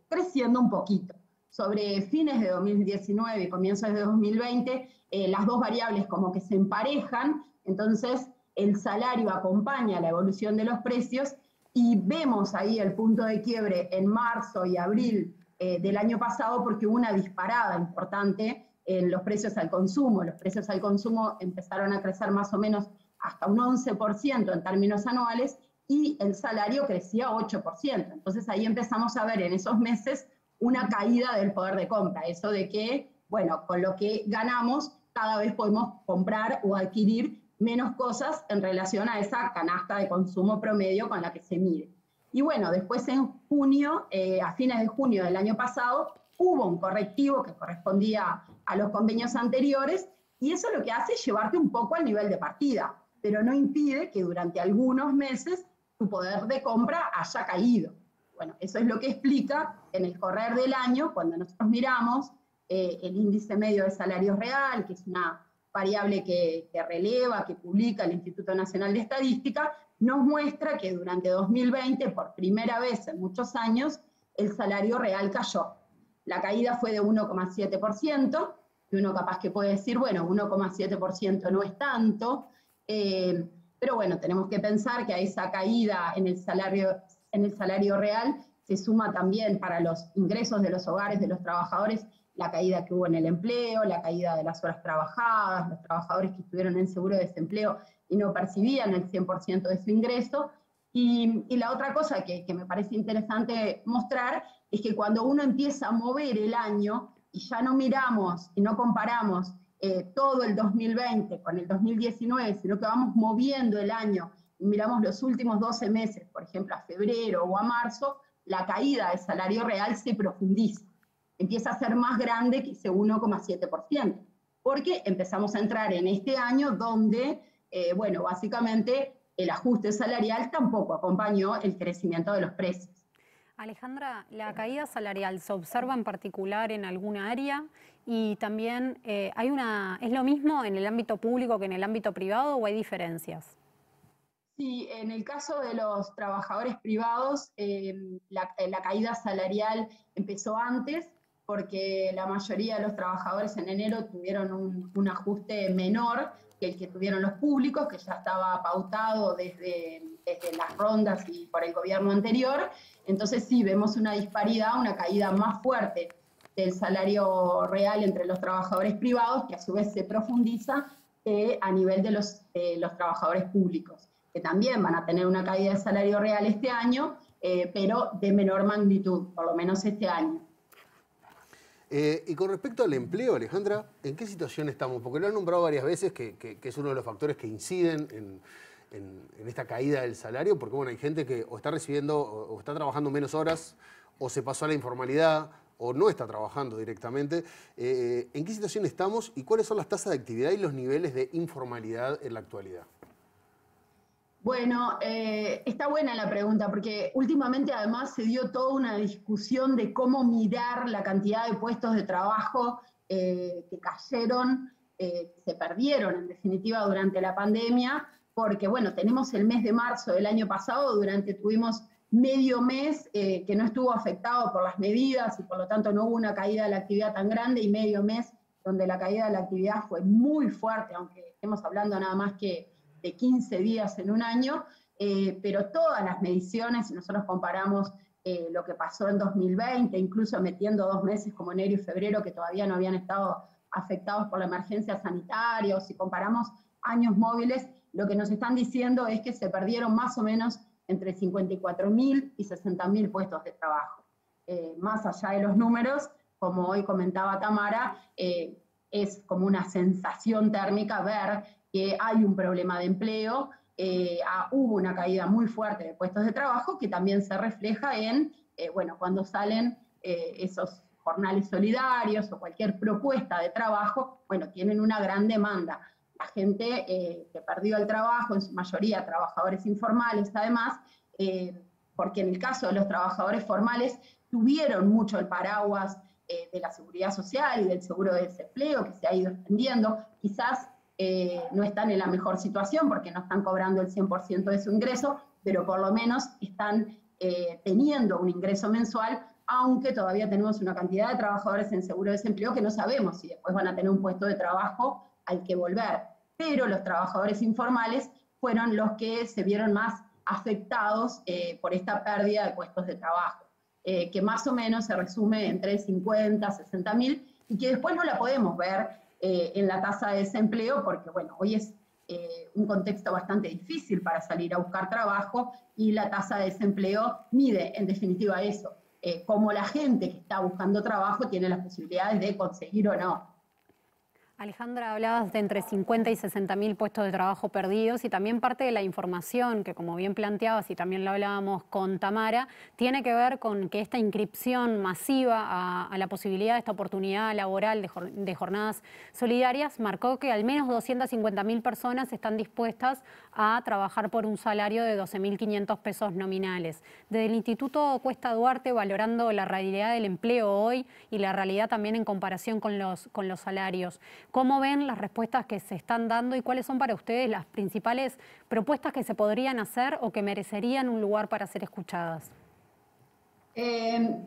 creciendo un poquito. Sobre fines de 2019 y comienzos de 2020, las dos variables como que se emparejan, entonces el salario acompaña la evolución de los precios y vemos ahí el punto de quiebre en marzo y abril del año pasado porque hubo una disparada importante en los precios al consumo. Los precios al consumo empezaron a crecer más o menos hasta un 11% en términos anuales y el salario crecía 8%. Entonces ahí empezamos a ver en esos meses una caída del poder de compra. Eso de que, bueno, con lo que ganamos cada vez podemos comprar o adquirir menos cosas en relación a esa canasta de consumo promedio con la que se mide. Y bueno, después en junio, a fines de junio del año pasado, hubo un correctivo que correspondía a los convenios anteriores, y eso lo que hace es llevarte un poco al nivel de partida, pero no impide que durante algunos meses tu poder de compra haya caído. Bueno, eso es lo que explica en el correr del año, cuando nosotros miramos el índice medio de salario real, que es una variable que releva, que publica el Instituto Nacional de Estadística, nos muestra que durante 2020, por primera vez en muchos años, el salario real cayó. La caída fue de 1,7%, y uno capaz que puede decir, bueno, 1,7% no es tanto, pero bueno, tenemos que pensar que a esa caída en el salario real se suma también para los ingresos de los hogares, de los trabajadores, la caída que hubo en el empleo, la caída de las horas trabajadas, los trabajadores que estuvieron en seguro de desempleo y no percibían el 100% de su ingreso. Y la otra cosa que me parece interesante mostrar es que cuando uno empieza a mover el año y ya no miramos y no comparamos todo el 2020 con el 2019, sino que vamos moviendo el año y miramos los últimos 12 meses, por ejemplo a febrero o a marzo, la caída del salario real se profundiza. Empieza a ser más grande que ese 1,7%, porque empezamos a entrar en este año donde, bueno, básicamente el ajuste salarial tampoco acompañó el crecimiento de los precios. Alejandra, ¿la caída salarial se observa en particular en alguna área? Y también, ¿es lo mismo en el ámbito público que en el ámbito privado o hay diferencias? Sí, en el caso de los trabajadores privados, la caída salarial empezó antes, porque la mayoría de los trabajadores en enero tuvieron un ajuste menor que el que tuvieron los públicos, que ya estaba pautado desde las rondas y por el gobierno anterior. Entonces sí, vemos una disparidad, una caída más fuerte del salario real entre los trabajadores privados, que a su vez se profundiza a nivel de los trabajadores públicos, que también van a tener una caída de salario real este año, pero de menor magnitud, por lo menos este año. Y con respecto al empleo, Alejandra, ¿en qué situación estamos? Porque lo han nombrado varias veces, que es uno de los factores que inciden en esta caída del salario, porque bueno, hay gente que o está recibiendo o está trabajando menos horas, o se pasó a la informalidad, o no está trabajando directamente. ¿En qué situación estamos y cuáles son las tasas de actividad y los niveles de informalidad en la actualidad? Bueno, está buena la pregunta, porque últimamente además se dio toda una discusión de cómo mirar la cantidad de puestos de trabajo que cayeron, se perdieron en definitiva durante la pandemia, porque bueno, tenemos el mes de marzo del año pasado, tuvimos medio mes que no estuvo afectado por las medidas y por lo tanto no hubo una caída de la actividad tan grande, y medio mes donde la caída de la actividad fue muy fuerte, aunque estemos hablando nada más que de 15 días en un año, pero todas las mediciones, si nosotros comparamos lo que pasó en 2020, incluso metiendo 2 meses como enero y febrero que todavía no habían estado afectados por la emergencia sanitaria, o si comparamos años móviles, lo que nos están diciendo es que se perdieron más o menos entre 54.000 y 60.000 puestos de trabajo. Más allá de los números, como hoy comentaba Tamara, es como una sensación térmica ver que hay un problema de empleo, hubo una caída muy fuerte de puestos de trabajo que también se refleja en, bueno, cuando salen esos jornales solidarios o cualquier propuesta de trabajo, bueno, tienen una gran demanda. La gente que perdió el trabajo, en su mayoría trabajadores informales además, porque en el caso de los trabajadores formales tuvieron mucho el paraguas de la seguridad social y del seguro de desempleo que se ha ido extendiendo, quizás no están en la mejor situación porque no están cobrando el 100% de su ingreso, pero por lo menos están teniendo un ingreso mensual, aunque todavía tenemos una cantidad de trabajadores en seguro de desempleo que no sabemos si después van a tener un puesto de trabajo al que volver. Pero los trabajadores informales fueron los que se vieron más afectados por esta pérdida de puestos de trabajo, que más o menos se resume entre 50, 60.000, y que después no la podemos ver en la tasa de desempleo, porque bueno, hoy es un contexto bastante difícil para salir a buscar trabajo, y la tasa de desempleo mide en definitiva eso, cómo la gente que está buscando trabajo tiene las posibilidades de conseguir o no. Alejandra, hablabas de entre 50 y 60.000 puestos de trabajo perdidos y también parte de la información que, como bien planteabas y también lo hablábamos con Tamara, tiene que ver con que esta inscripción masiva a la posibilidad de esta oportunidad laboral de jornadas solidarias marcó que al menos 250.000 personas están dispuestas a trabajar por un salario de 12.500 pesos nominales. Desde el Instituto Cuesta Duarte, valorando la realidad del empleo hoy y la realidad también en comparación con los salarios, ¿cómo ven las respuestas que se están dando y cuáles son para ustedes las principales propuestas que se podrían hacer o que merecerían un lugar para ser escuchadas?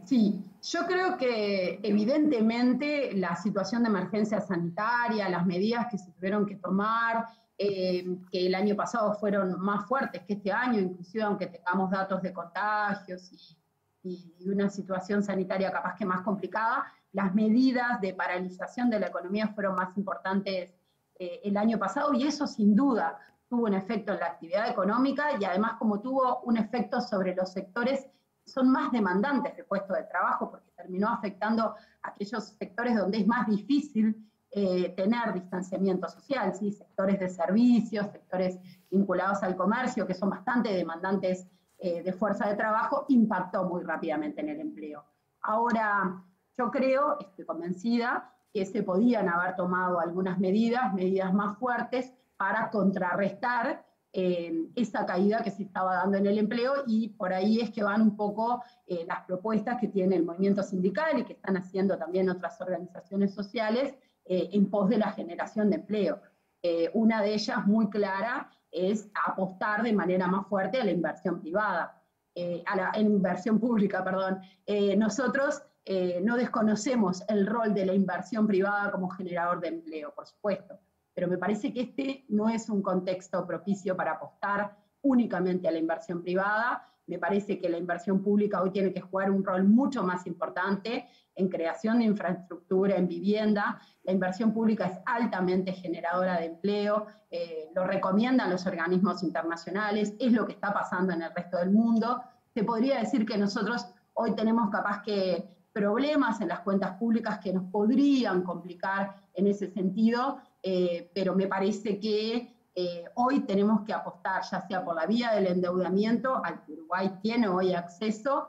Sí, yo creo que evidentemente la situación de emergencia sanitaria, las medidas que se tuvieron que tomar, que el año pasado fueron más fuertes que este año, inclusive aunque tengamos datos de contagios y una situación sanitaria capaz que más complicada, las medidas de paralización de la economía fueron más importantes el año pasado y eso sin duda tuvo un efecto en la actividad económica y además como tuvo un efecto sobre los sectores que son más demandantes de puestos de trabajo porque terminó afectando a aquellos sectores donde es más difícil tener distanciamiento social, ¿sí? Sectores de servicios, sectores vinculados al comercio que son bastante demandantes de fuerza de trabajo, impactó muy rápidamente en el empleo. Ahora, yo creo, estoy convencida, que se podían haber tomado algunas medidas más fuertes para contrarrestar esa caída que se estaba dando en el empleo y por ahí es que van un poco las propuestas que tiene el movimiento sindical y que están haciendo también otras organizaciones sociales en pos de la generación de empleo. Una de ellas muy clara es apostar de manera más fuerte a la inversión privada, inversión pública, perdón. Nosotros no desconocemos el rol de la inversión privada como generador de empleo, por supuesto, pero me parece que este no es un contexto propicio para apostar únicamente a la inversión privada. Me parece que la inversión pública hoy tiene que jugar un rol mucho más importante en creación de infraestructura, en vivienda. La inversión pública es altamente generadora de empleo, lo recomiendan los organismos internacionales, es lo que está pasando en el resto del mundo. Se podría decir que nosotros hoy tenemos capaz que problemas en las cuentas públicas que nos podrían complicar en ese sentido, pero me parece que hoy tenemos que apostar, ya sea por la vía del endeudamiento, al que Uruguay tiene hoy acceso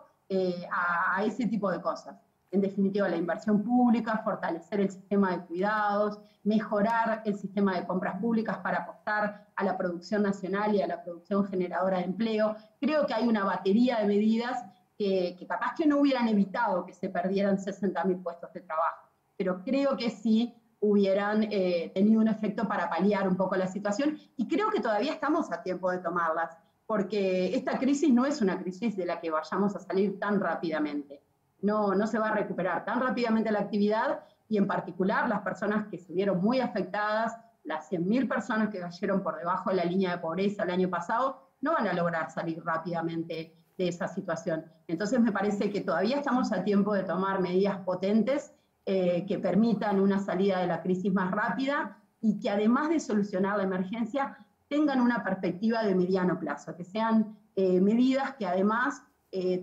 a ese tipo de cosas. En definitiva, la inversión pública, fortalecer el sistema de cuidados, mejorar el sistema de compras públicas para apostar a la producción nacional y a la producción generadora de empleo. Creo que hay una batería de medidas que capaz que no hubieran evitado que se perdieran 60.000 puestos de trabajo, pero creo que sí hubieran tenido un efecto para paliar un poco la situación y creo que todavía estamos a tiempo de tomarlas, porque esta crisis no es una crisis de la que vayamos a salir tan rápidamente. No se va a recuperar tan rápidamente la actividad y en particular las personas que se vieron muy afectadas, las 100.000 personas que cayeron por debajo de la línea de pobreza el año pasado, no van a lograr salir rápidamente de esa situación. Entonces me parece que todavía estamos a tiempo de tomar medidas potentes que permitan una salida de la crisis más rápida y que además de solucionar la emergencia tengan una perspectiva de mediano plazo, que sean medidas que además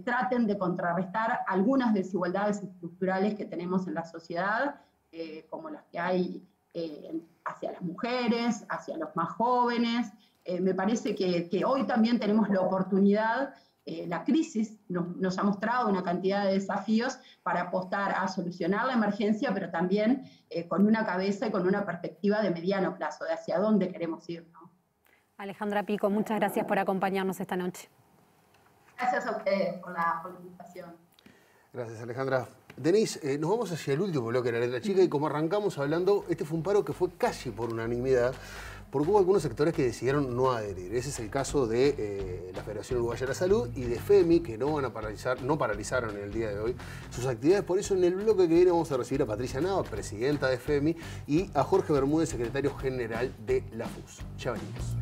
traten de contrarrestar algunas desigualdades estructurales que tenemos en la sociedad, como las que hay hacia las mujeres, hacia los más jóvenes. Me parece que hoy también tenemos la oportunidad. La crisis nos ha mostrado una cantidad de desafíos para apostar a solucionar la emergencia, pero también con una cabeza y con una perspectiva de mediano plazo, de hacia dónde queremos ir, ¿no? Alejandra Pico, muchas gracias por acompañarnos esta noche. Gracias a ustedes por la invitación. Gracias, Alejandra. Denise, nos vamos hacia el último bloque de La Letra Chica y como arrancamos hablando, este fue un paro que fue casi por unanimidad, porque hubo algunos sectores que decidieron no adherir. Ese es el caso de la Federación Uruguaya de la Salud y de FEMI, que no paralizaron en el día de hoy sus actividades. Por eso en el bloque que viene vamos a recibir a Patricia Nava, presidenta de FEMI, y a Jorge Bermúdez, secretario general de la FUS. Ya venimos.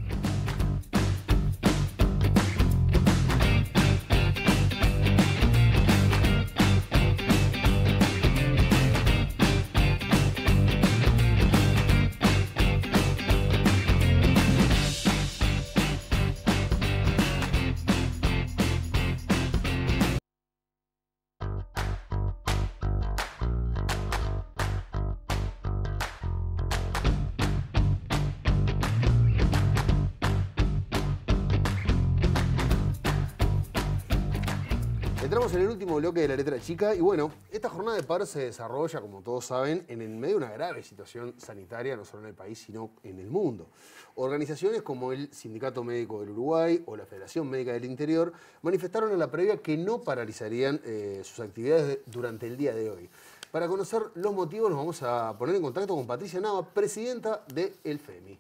Entramos en el último bloque de La Letra Chica y bueno, esta jornada de paro se desarrolla, como todos saben, en el medio de una grave situación sanitaria, no solo en el país, sino en el mundo. Organizaciones como el Sindicato Médico del Uruguay o la Federación Médica del Interior manifestaron en la previa que no paralizarían sus actividades durante el día de hoy. Para conocer los motivos nos vamos a poner en contacto con Patricia Nava, presidenta del FEMI.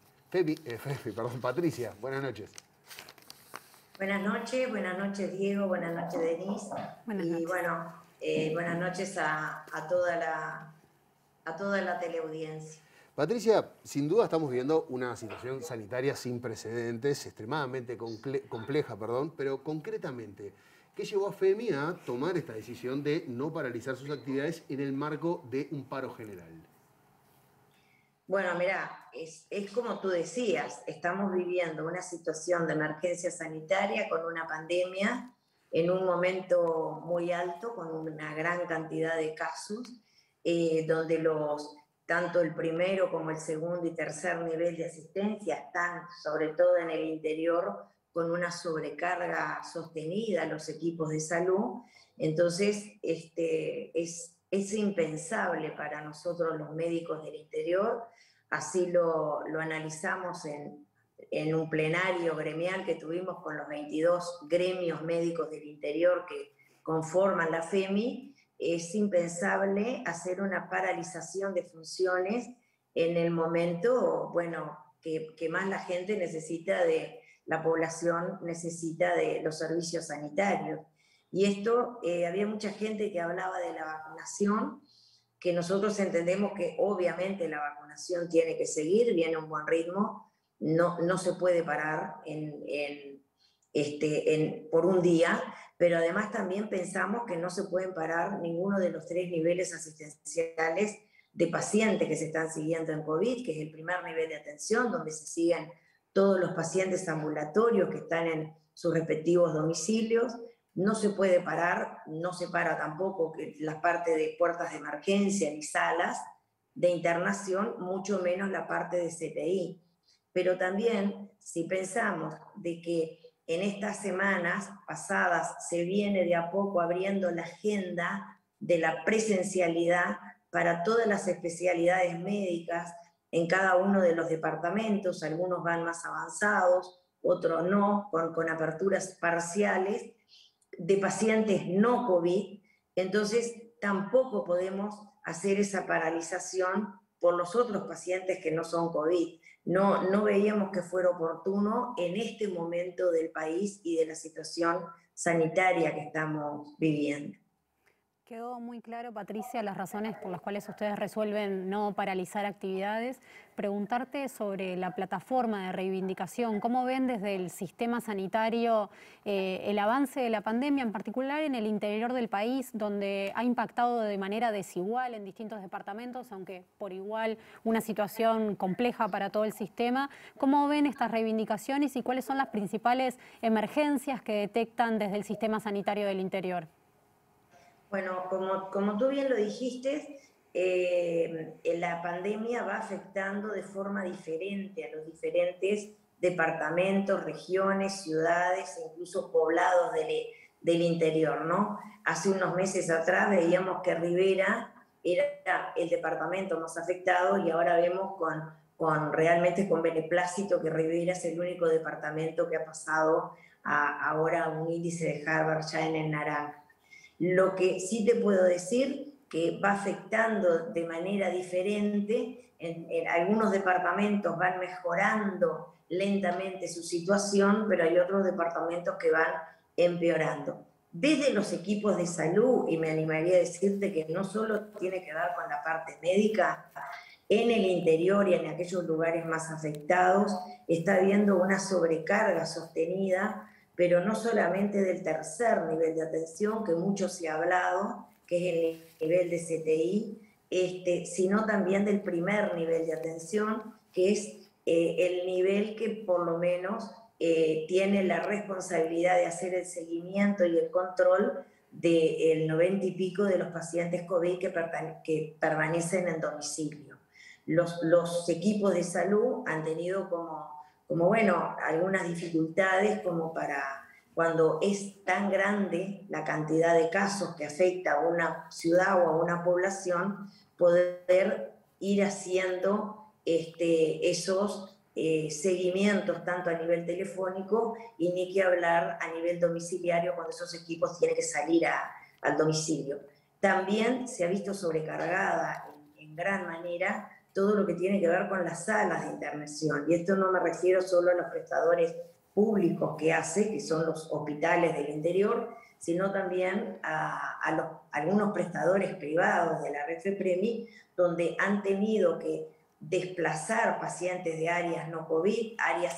Patricia, buenas noches. Buenas noches Diego, buenas noches Denise. Buenas noches. Y bueno, buenas noches a toda la teleaudiencia. Patricia, sin duda estamos viviendo una situación sanitaria sin precedentes, extremadamente compleja, pero concretamente, ¿qué llevó a FEMI a tomar esta decisión de no paralizar sus actividades en el marco de un paro general? Bueno, mirá, es como tú decías, estamos viviendo una situación de emergencia sanitaria con una pandemia en un momento muy alto, con una gran cantidad de casos, donde tanto el primero como el segundo y tercer nivel de asistencia están, sobre todo en el interior, con una sobrecarga sostenida los equipos de salud. Entonces, es impensable para nosotros los médicos del interior, así lo analizamos en un plenario gremial que tuvimos con los 22 gremios médicos del interior que conforman la FEMI. Es impensable hacer una paralización de funciones en el momento, bueno, que más la gente necesita la población necesita de los servicios sanitarios. Y esto, había mucha gente que hablaba de la vacunación, que nosotros entendemos que obviamente la vacunación tiene que seguir, viene a un buen ritmo, no se puede parar por un día, pero además también pensamos que no se pueden parar ninguno de los 3 niveles asistenciales de pacientes que se están siguiendo en COVID, que es el primer nivel de atención, donde se siguen todos los pacientes ambulatorios que están en sus respectivos domicilios. No se puede parar, no se para tampoco la parte de puertas de emergencia ni salas de internación, mucho menos la parte de CTI. Pero también, si pensamos de que en estas semanas pasadas se viene de a poco abriendo la agenda de la presencialidad para todas las especialidades médicas en cada uno de los departamentos, algunos van más avanzados, otros no, con aperturas parciales, de pacientes no COVID, entonces tampoco podemos hacer esa paralización por los otros pacientes que no son COVID. No veíamos que fuera oportuno en este momento del país y de la situación sanitaria que estamos viviendo. Quedó muy claro, Patricia, las razones por las cuales ustedes resuelven no paralizar actividades. Preguntarte sobre la plataforma de reivindicación. ¿Cómo ven desde el sistema sanitario el avance de la pandemia, en particular en el interior del país, donde ha impactado de manera desigual en distintos departamentos, aunque por igual una situación compleja para todo el sistema? ¿Cómo ven estas reivindicaciones y cuáles son las principales emergencias que detectan desde el sistema sanitario del interior? Bueno, como tú bien lo dijiste, la pandemia va afectando de forma diferente a los diferentes departamentos, regiones, ciudades e incluso poblados del interior, ¿no? Hace unos meses atrás veíamos que Rivera era el departamento más afectado y ahora vemos realmente con beneplácito que Rivera es el único departamento que ha pasado ahora a un índice de Harvard ya en el naranja. Lo que sí te puedo decir que va afectando de manera diferente, en algunos departamentos van mejorando lentamente su situación, pero hay otros departamentos que van empeorando. Desde los equipos de salud, y me animaría a decirte que no solo tiene que ver con la parte médica, en el interior y en aquellos lugares más afectados está habiendo una sobrecarga sostenida, pero no solamente del tercer nivel de atención, que mucho se ha hablado, que es el nivel de CTI, sino también del primer nivel de atención, que es el nivel que por lo menos tiene la responsabilidad de hacer el seguimiento y el control del 90 y pico de los pacientes COVID que permanecen en domicilio. Los equipos de salud han tenido como algunas dificultades como para cuando es tan grande la cantidad de casos que afecta a una ciudad o a una población, poder ir haciendo esos seguimientos tanto a nivel telefónico y ni que hablar a nivel domiciliario cuando esos equipos tienen que salir al domicilio. También se ha visto sobrecargada en gran manera todo lo que tiene que ver con las salas de internación. Y esto no me refiero solo a los prestadores públicos que son los hospitales del interior, sino también a algunos prestadores privados de la red FEPREMI, donde han tenido que desplazar pacientes de áreas no COVID, áreas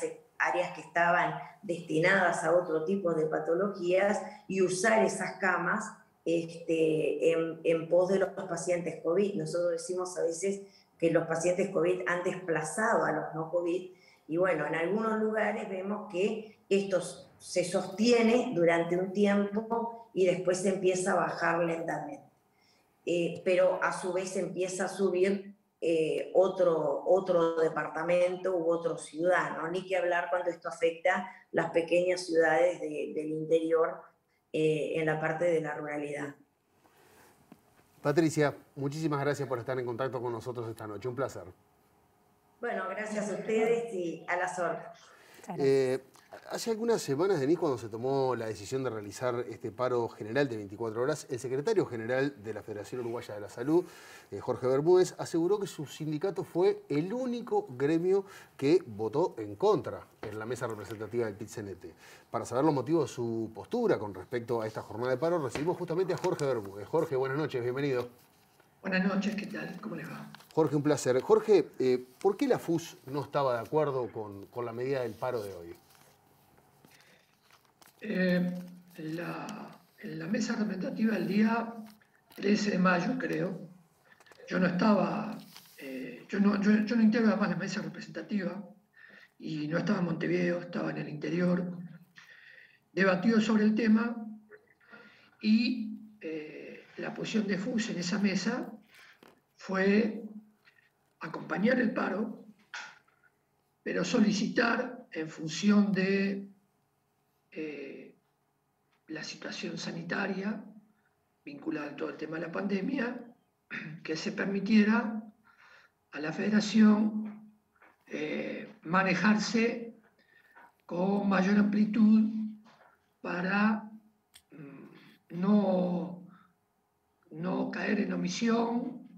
que estaban destinadas a otro tipo de patologías, y usar esas camas en pos de los pacientes COVID. Nosotros decimos a veces que los pacientes COVID han desplazado a los no COVID, y bueno, en algunos lugares vemos que esto se sostiene durante un tiempo y después se empieza a bajar lentamente. Pero a su vez empieza a subir otro departamento u otra ciudad, ¿no? Ni que hablar cuando esto afecta las pequeñas ciudades del interior en la parte de la ruralidad. Patricia, muchísimas gracias por estar en contacto con nosotros esta noche. Un placer. Bueno, gracias a ustedes y a las órdenes. Hace algunas semanas, Denise, cuando se tomó la decisión de realizar este paro general de 24 horas, el secretario general de la Federación Uruguaya de la Salud, Jorge Bermúdez, aseguró que su sindicato fue el único gremio que votó en contra en la mesa representativa del PIT-CNT. Para saber los motivos de su postura con respecto a esta jornada de paro, recibimos justamente a Jorge Bermúdez. Jorge, buenas noches, bienvenido. Buenas noches, ¿qué tal? ¿Cómo les va? Jorge, un placer. Jorge, ¿por qué la FUS no estaba de acuerdo con la medida del paro de hoy? En la mesa representativa del día 13 de mayo, creo, yo no estaba, yo no integro además la mesa representativa y no estaba en Montevideo, estaba en el interior, debatió sobre el tema y la posición de FUS en esa mesa fue acompañar el paro, pero solicitar en función de la situación sanitaria vinculada a todo el tema de la pandemia, que se permitiera a la Federación manejarse con mayor amplitud para no caer en omisión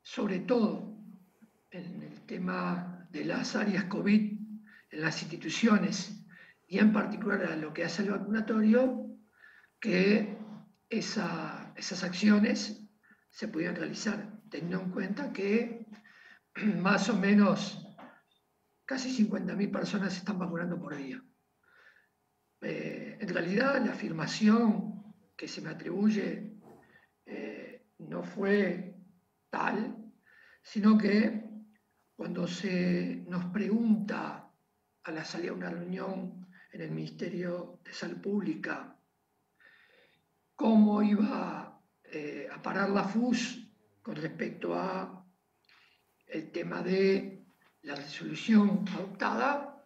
sobre todo en el tema de las áreas COVID en las instituciones y en particular a lo que hace el vacunatorio, que esas acciones se pudieran realizar, teniendo en cuenta que más o menos casi 50.000 personas se están vacunando por día. En realidad la afirmación que se me atribuye no fue tal, sino que cuando se nos pregunta a la salida de una reunión en el Ministerio de Salud Pública cómo iba a parar la FUS con respecto a el tema de la resolución adoptada,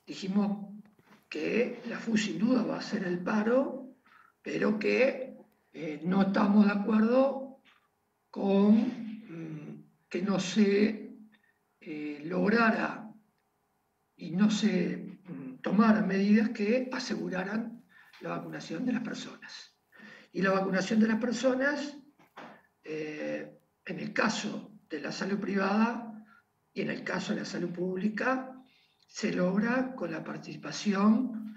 dijimos que la FUS sin duda va a hacer el paro, pero que no estamos de acuerdo con que no se lograra y no se tomaran medidas que aseguraran la vacunación de las personas. Y la vacunación de las personas, en el caso de la salud privada y en el caso de la salud pública, se logra con la participación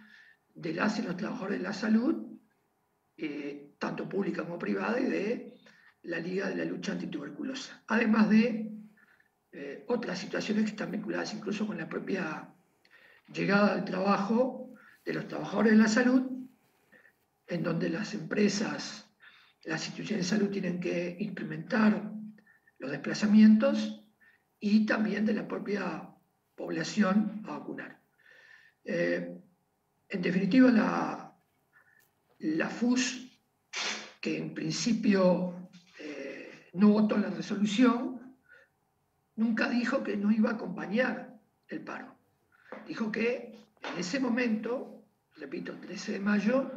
de las y los trabajadores de la salud, tanto pública como privada, y de la Liga de la Lucha Antituberculosa. Además de otras situaciones que están vinculadas incluso con la propia llegada al trabajo de los trabajadores de la salud, en donde las empresas, las instituciones de salud tienen que implementar los desplazamientos y también de la propia población a vacunar. En definitiva, la FUS, que en principio no votó la resolución, nunca dijo que no iba a acompañar el paro. Dijo que en ese momento repito, 13 de mayo,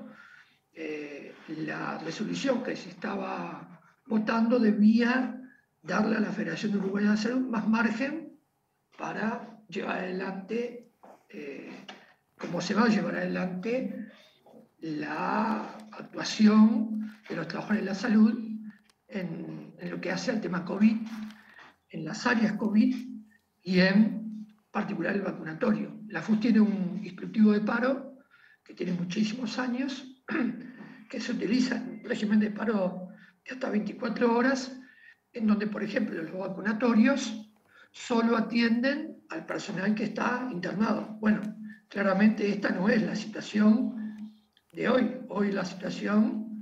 la resolución que se estaba votando debía darle a la Federación Uruguaya de Salud más margen para llevar adelante, como se va a llevar adelante, la actuación de los trabajadores de la salud en lo que hace al tema COVID, en las áreas COVID y en particular el vacunatorio. La FUS tiene un instructivo de paro que tiene muchísimos años, que se utiliza en régimen de paro de hasta 24 horas, en donde, por ejemplo, los vacunatorios solo atienden al personal que está internado. Bueno, claramente esta no es la situación de hoy. Hoy la situación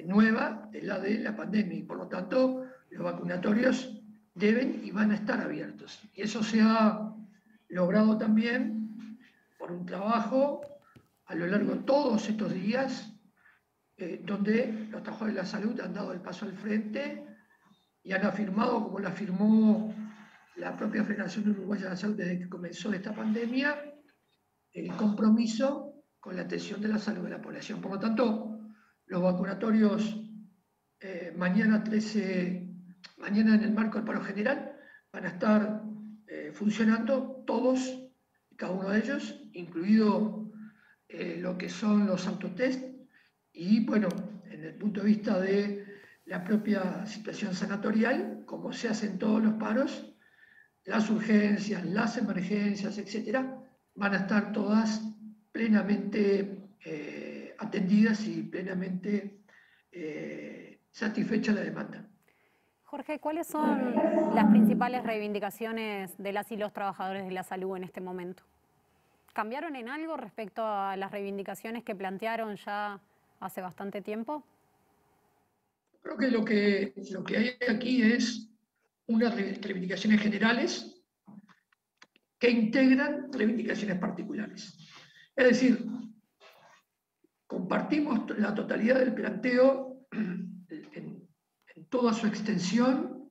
nueva es la de la pandemia y, por lo tanto, los vacunatorios deben y van a estar abiertos. Y eso se ha logrado también por un trabajo a lo largo de todos estos días, donde los trabajadores de la salud han dado el paso al frente y han afirmado, como lo afirmó la propia Federación Uruguaya de la Salud desde que comenzó esta pandemia, el compromiso con la atención de la salud de la población. Por lo tanto, los vacunatorios mañana en el marco del paro general van a estar funcionando todos y cada uno de ellos, incluido lo que son los autotest y, bueno, en el punto de vista de la propia situación sanatorial, como se hacen todos los paros, las urgencias, las emergencias, etcétera, van a estar todas plenamente atendidas y plenamente satisfecha la demanda. Jorge, ¿cuáles son las principales reivindicaciones de las y los trabajadores de la salud en este momento? ¿Cambiaron en algo respecto a las reivindicaciones que plantearon ya hace bastante tiempo? Creo que lo que hay aquí es unas reivindicaciones generales que integran reivindicaciones particulares. Es decir, compartimos la totalidad del planteo en toda su extensión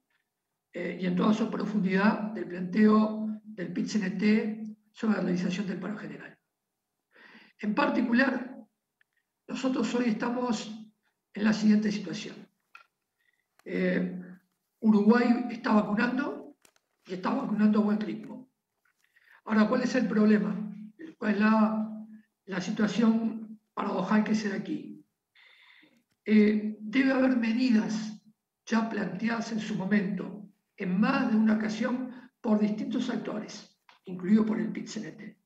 y en toda su profundidad del planteo del PIT-CNT sobre la realización del paro general. En particular, nosotros hoy estamos en la siguiente situación. Uruguay está vacunando y está vacunando a buen ritmo. Ahora, ¿cuál es el problema? ¿Cuál es la situación paradojal que se da aquí? Debe haber medidas ya planteadas en su momento, en más de una ocasión, por distintos actores, incluido por el PIT-CNT,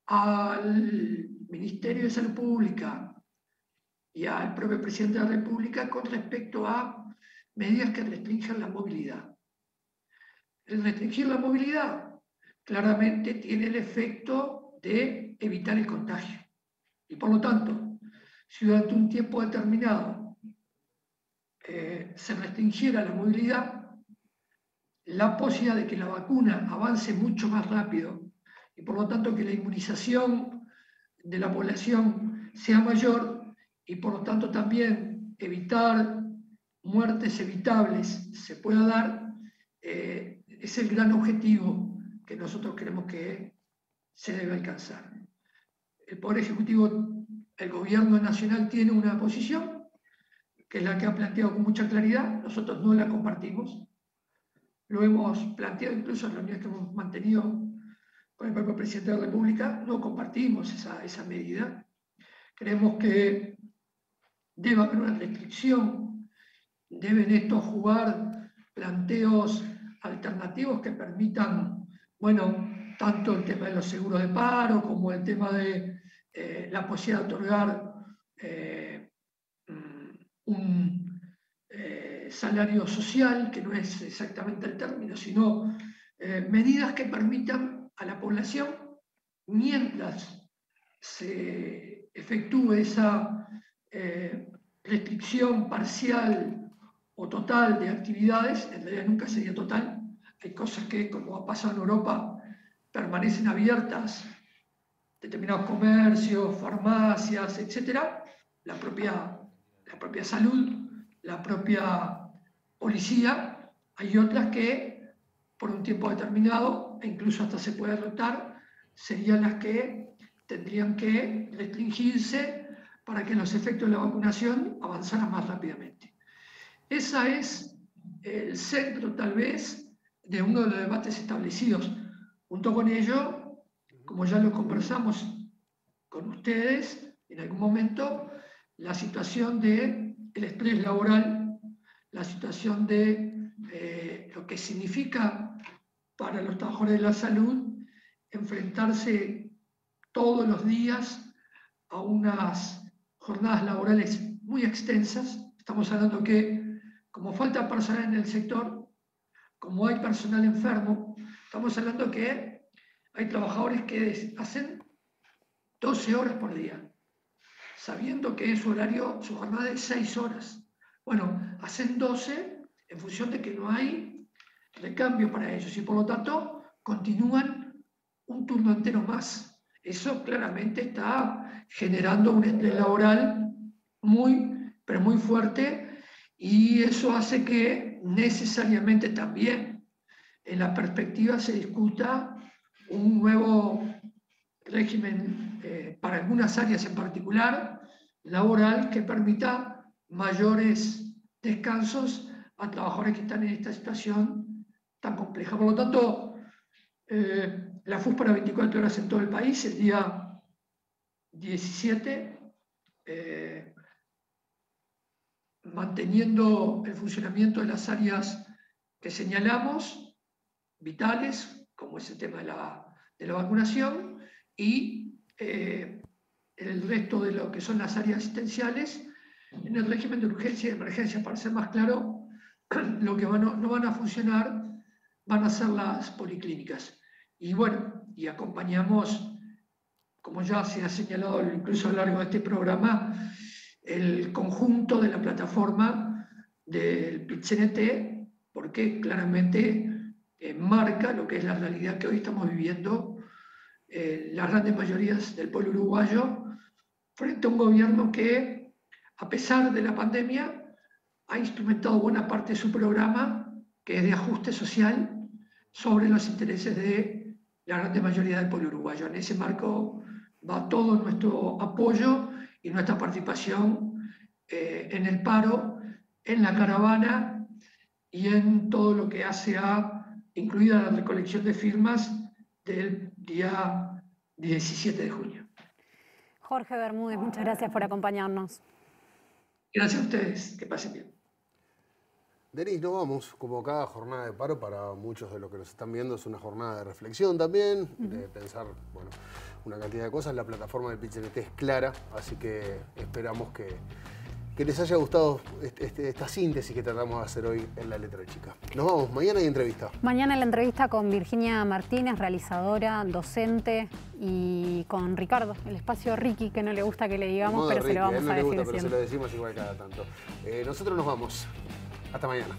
al Ministerio de Salud Pública y al propio Presidente de la República con respecto a medidas que restringen la movilidad. El restringir la movilidad claramente tiene el efecto de evitar el contagio. Y por lo tanto, si durante un tiempo determinado se restringiera la movilidad, la posibilidad de que la vacuna avance mucho más rápido y por lo tanto que la inmunización de la población sea mayor y por lo tanto también evitar muertes evitables se pueda dar, es el gran objetivo que nosotros creemos que se debe alcanzar. El Poder Ejecutivo, el Gobierno Nacional tiene una posición, que es la que ha planteado con mucha claridad, nosotros no la compartimos, lo hemos planteado incluso en reuniones que hemos mantenido con el propio Presidente de la República, no compartimos esa medida. Creemos que debe haber una restricción, deben estos jugar planteos alternativos que permitan, bueno, tanto el tema de los seguros de paro como el tema de la posibilidad de otorgar un salario social, que no es exactamente el término, sino medidas que permitan a la población, mientras se efectúe esa restricción parcial o total de actividades, en realidad nunca sería total, hay cosas que, como ha pasado en Europa, permanecen abiertas, determinados comercios, farmacias, etc. La propia salud, la propia policía, hay otras que por un tiempo determinado, e incluso hasta se puede rotar, serían las que tendrían que restringirse para que los efectos de la vacunación avanzaran más rápidamente. Ese es el centro, tal vez, de uno de los debates establecidos. Junto con ello, como ya lo conversamos con ustedes en algún momento, la situación del estrés laboral, la situación de lo que significa para los trabajadores de la salud enfrentarse todos los días a unas jornadas laborales muy extensas. Estamos hablando que, como falta personal en el sector, como hay personal enfermo, estamos hablando que hay trabajadores que hacen 12 horas por día, sabiendo que su horario, su jornada es 6 horas. Bueno, hacen 12 en función de que no hay recambio para ellos y por lo tanto continúan un turno entero más. Eso claramente está generando un estrés laboral pero muy fuerte, y eso hace que necesariamente también en la perspectiva se discuta un nuevo régimen para algunas áreas en particular laboral que permita mayores descansos a trabajadores que están en esta situación tan compleja. Por lo tanto, la FUS para 24 horas en todo el país, el día 17, manteniendo el funcionamiento de las áreas que señalamos, vitales, como es el tema de la vacunación, y el resto de lo que son las áreas asistenciales, en el régimen de urgencia y de emergencia. Para ser más claro, lo que no van a funcionar van a ser las policlínicas. Y bueno, y acompañamos, como ya se ha señalado incluso a lo largo de este programa, el conjunto de la plataforma del PIT-CNT, porque claramente marca lo que es la realidad que hoy estamos viviendo las grandes mayorías del pueblo uruguayo, frente a un gobierno que, a pesar de la pandemia, ha instrumentado buena parte de su programa, que es de ajuste social, sobre los intereses de la gran mayoría del pueblo uruguayo. En ese marco va todo nuestro apoyo y nuestra participación en el paro, en la caravana y en todo lo que hace incluida la recolección de firmas del día 17 de junio. Jorge Bermúdez, muchas gracias por acompañarnos. Gracias a ustedes, que pasen bien. Denis, no vamos, como cada jornada de paro, para muchos de los que nos están viendo, es una jornada de reflexión también, de pensar, bueno, una cantidad de cosas. La plataforma del PIT-CNT es clara, así que esperamos que les haya gustado esta síntesis que tratamos de hacer hoy en La Letra Chica. Nos vamos, mañana hay entrevista. Mañana la entrevista con Virginia Martínez, realizadora, docente, y con Ricardo, el espacio Ricky, que no le gusta que le digamos, pero Ricky, se lo vamos a decir siempre. Pero se lo decimos igual cada tanto. Nosotros nos vamos. Hasta mañana.